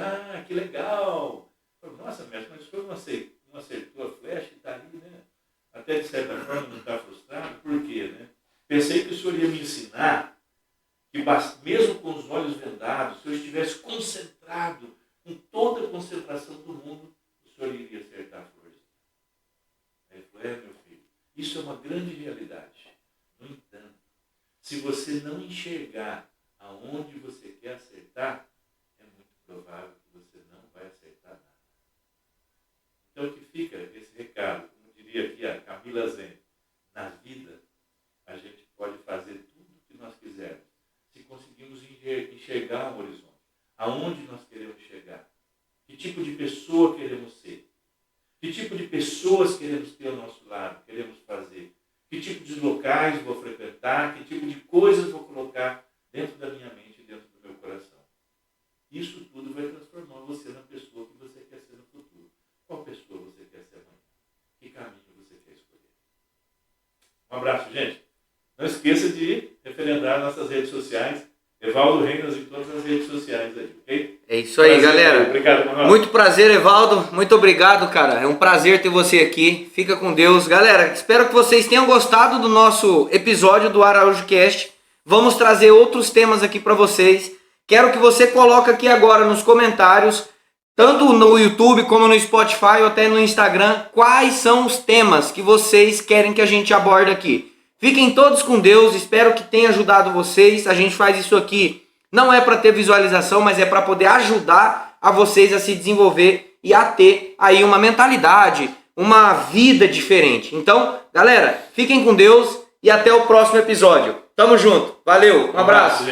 que legal. Falei, nossa, mestre, mas o senhor não acertou a flecha e está ali, né? Até de certa forma não está frustrado. Por quê, né? Pensei que o senhor ia me ensinar que mesmo com os olhos vendados, se eu estivesse concentrado, com toda a concentração do mundo, o senhor iria acertar a florzinha. Aí ele falou, meu filho, isso é uma grande realidade. No entanto, se você não enxergar aonde você quer acertar, é muito provável que você não vai acertar nada. Então, que fica esse recado, como diria aqui a Camila Zen, na vida, a gente pode fazer tudo o que nós quisermos, se conseguimos enxergar um horizonte. Aonde nós queremos chegar? Que tipo de pessoa queremos ser? Que tipo de pessoas queremos ter ao nosso lado, queremos fazer? Que tipo de locais vou frequentar? Que tipo de coisas vou colocar dentro da minha mente, dentro do meu coração? Isso tudo vai transformar você na pessoa que você quer ser no futuro. Qual pessoa você quer ser amanhã? Que caminho você quer escolher? Um abraço, gente. Não esqueça de referendar nossas redes sociais. Evaldo Reinas em todas as redes sociais aí, ok? É isso aí, galera. Obrigado, Manuel. Muito prazer, Evaldo. Muito obrigado, cara. É um prazer ter você aqui. Fica com Deus. Galera, espero que vocês tenham gostado do nosso episódio do Araújo Cast. Vamos trazer outros temas aqui para vocês. Quero que você coloque aqui agora nos comentários, tanto no YouTube como no Spotify ou até no Instagram, quais são os temas que vocês querem que a gente aborde aqui. Fiquem todos com Deus, espero que tenha ajudado vocês. A gente faz isso aqui, não é para ter visualização, mas é para poder ajudar a vocês a se desenvolver e a ter aí uma mentalidade, uma vida diferente. Então, galera, fiquem com Deus e até o próximo episódio. Tamo junto, valeu, um abraço.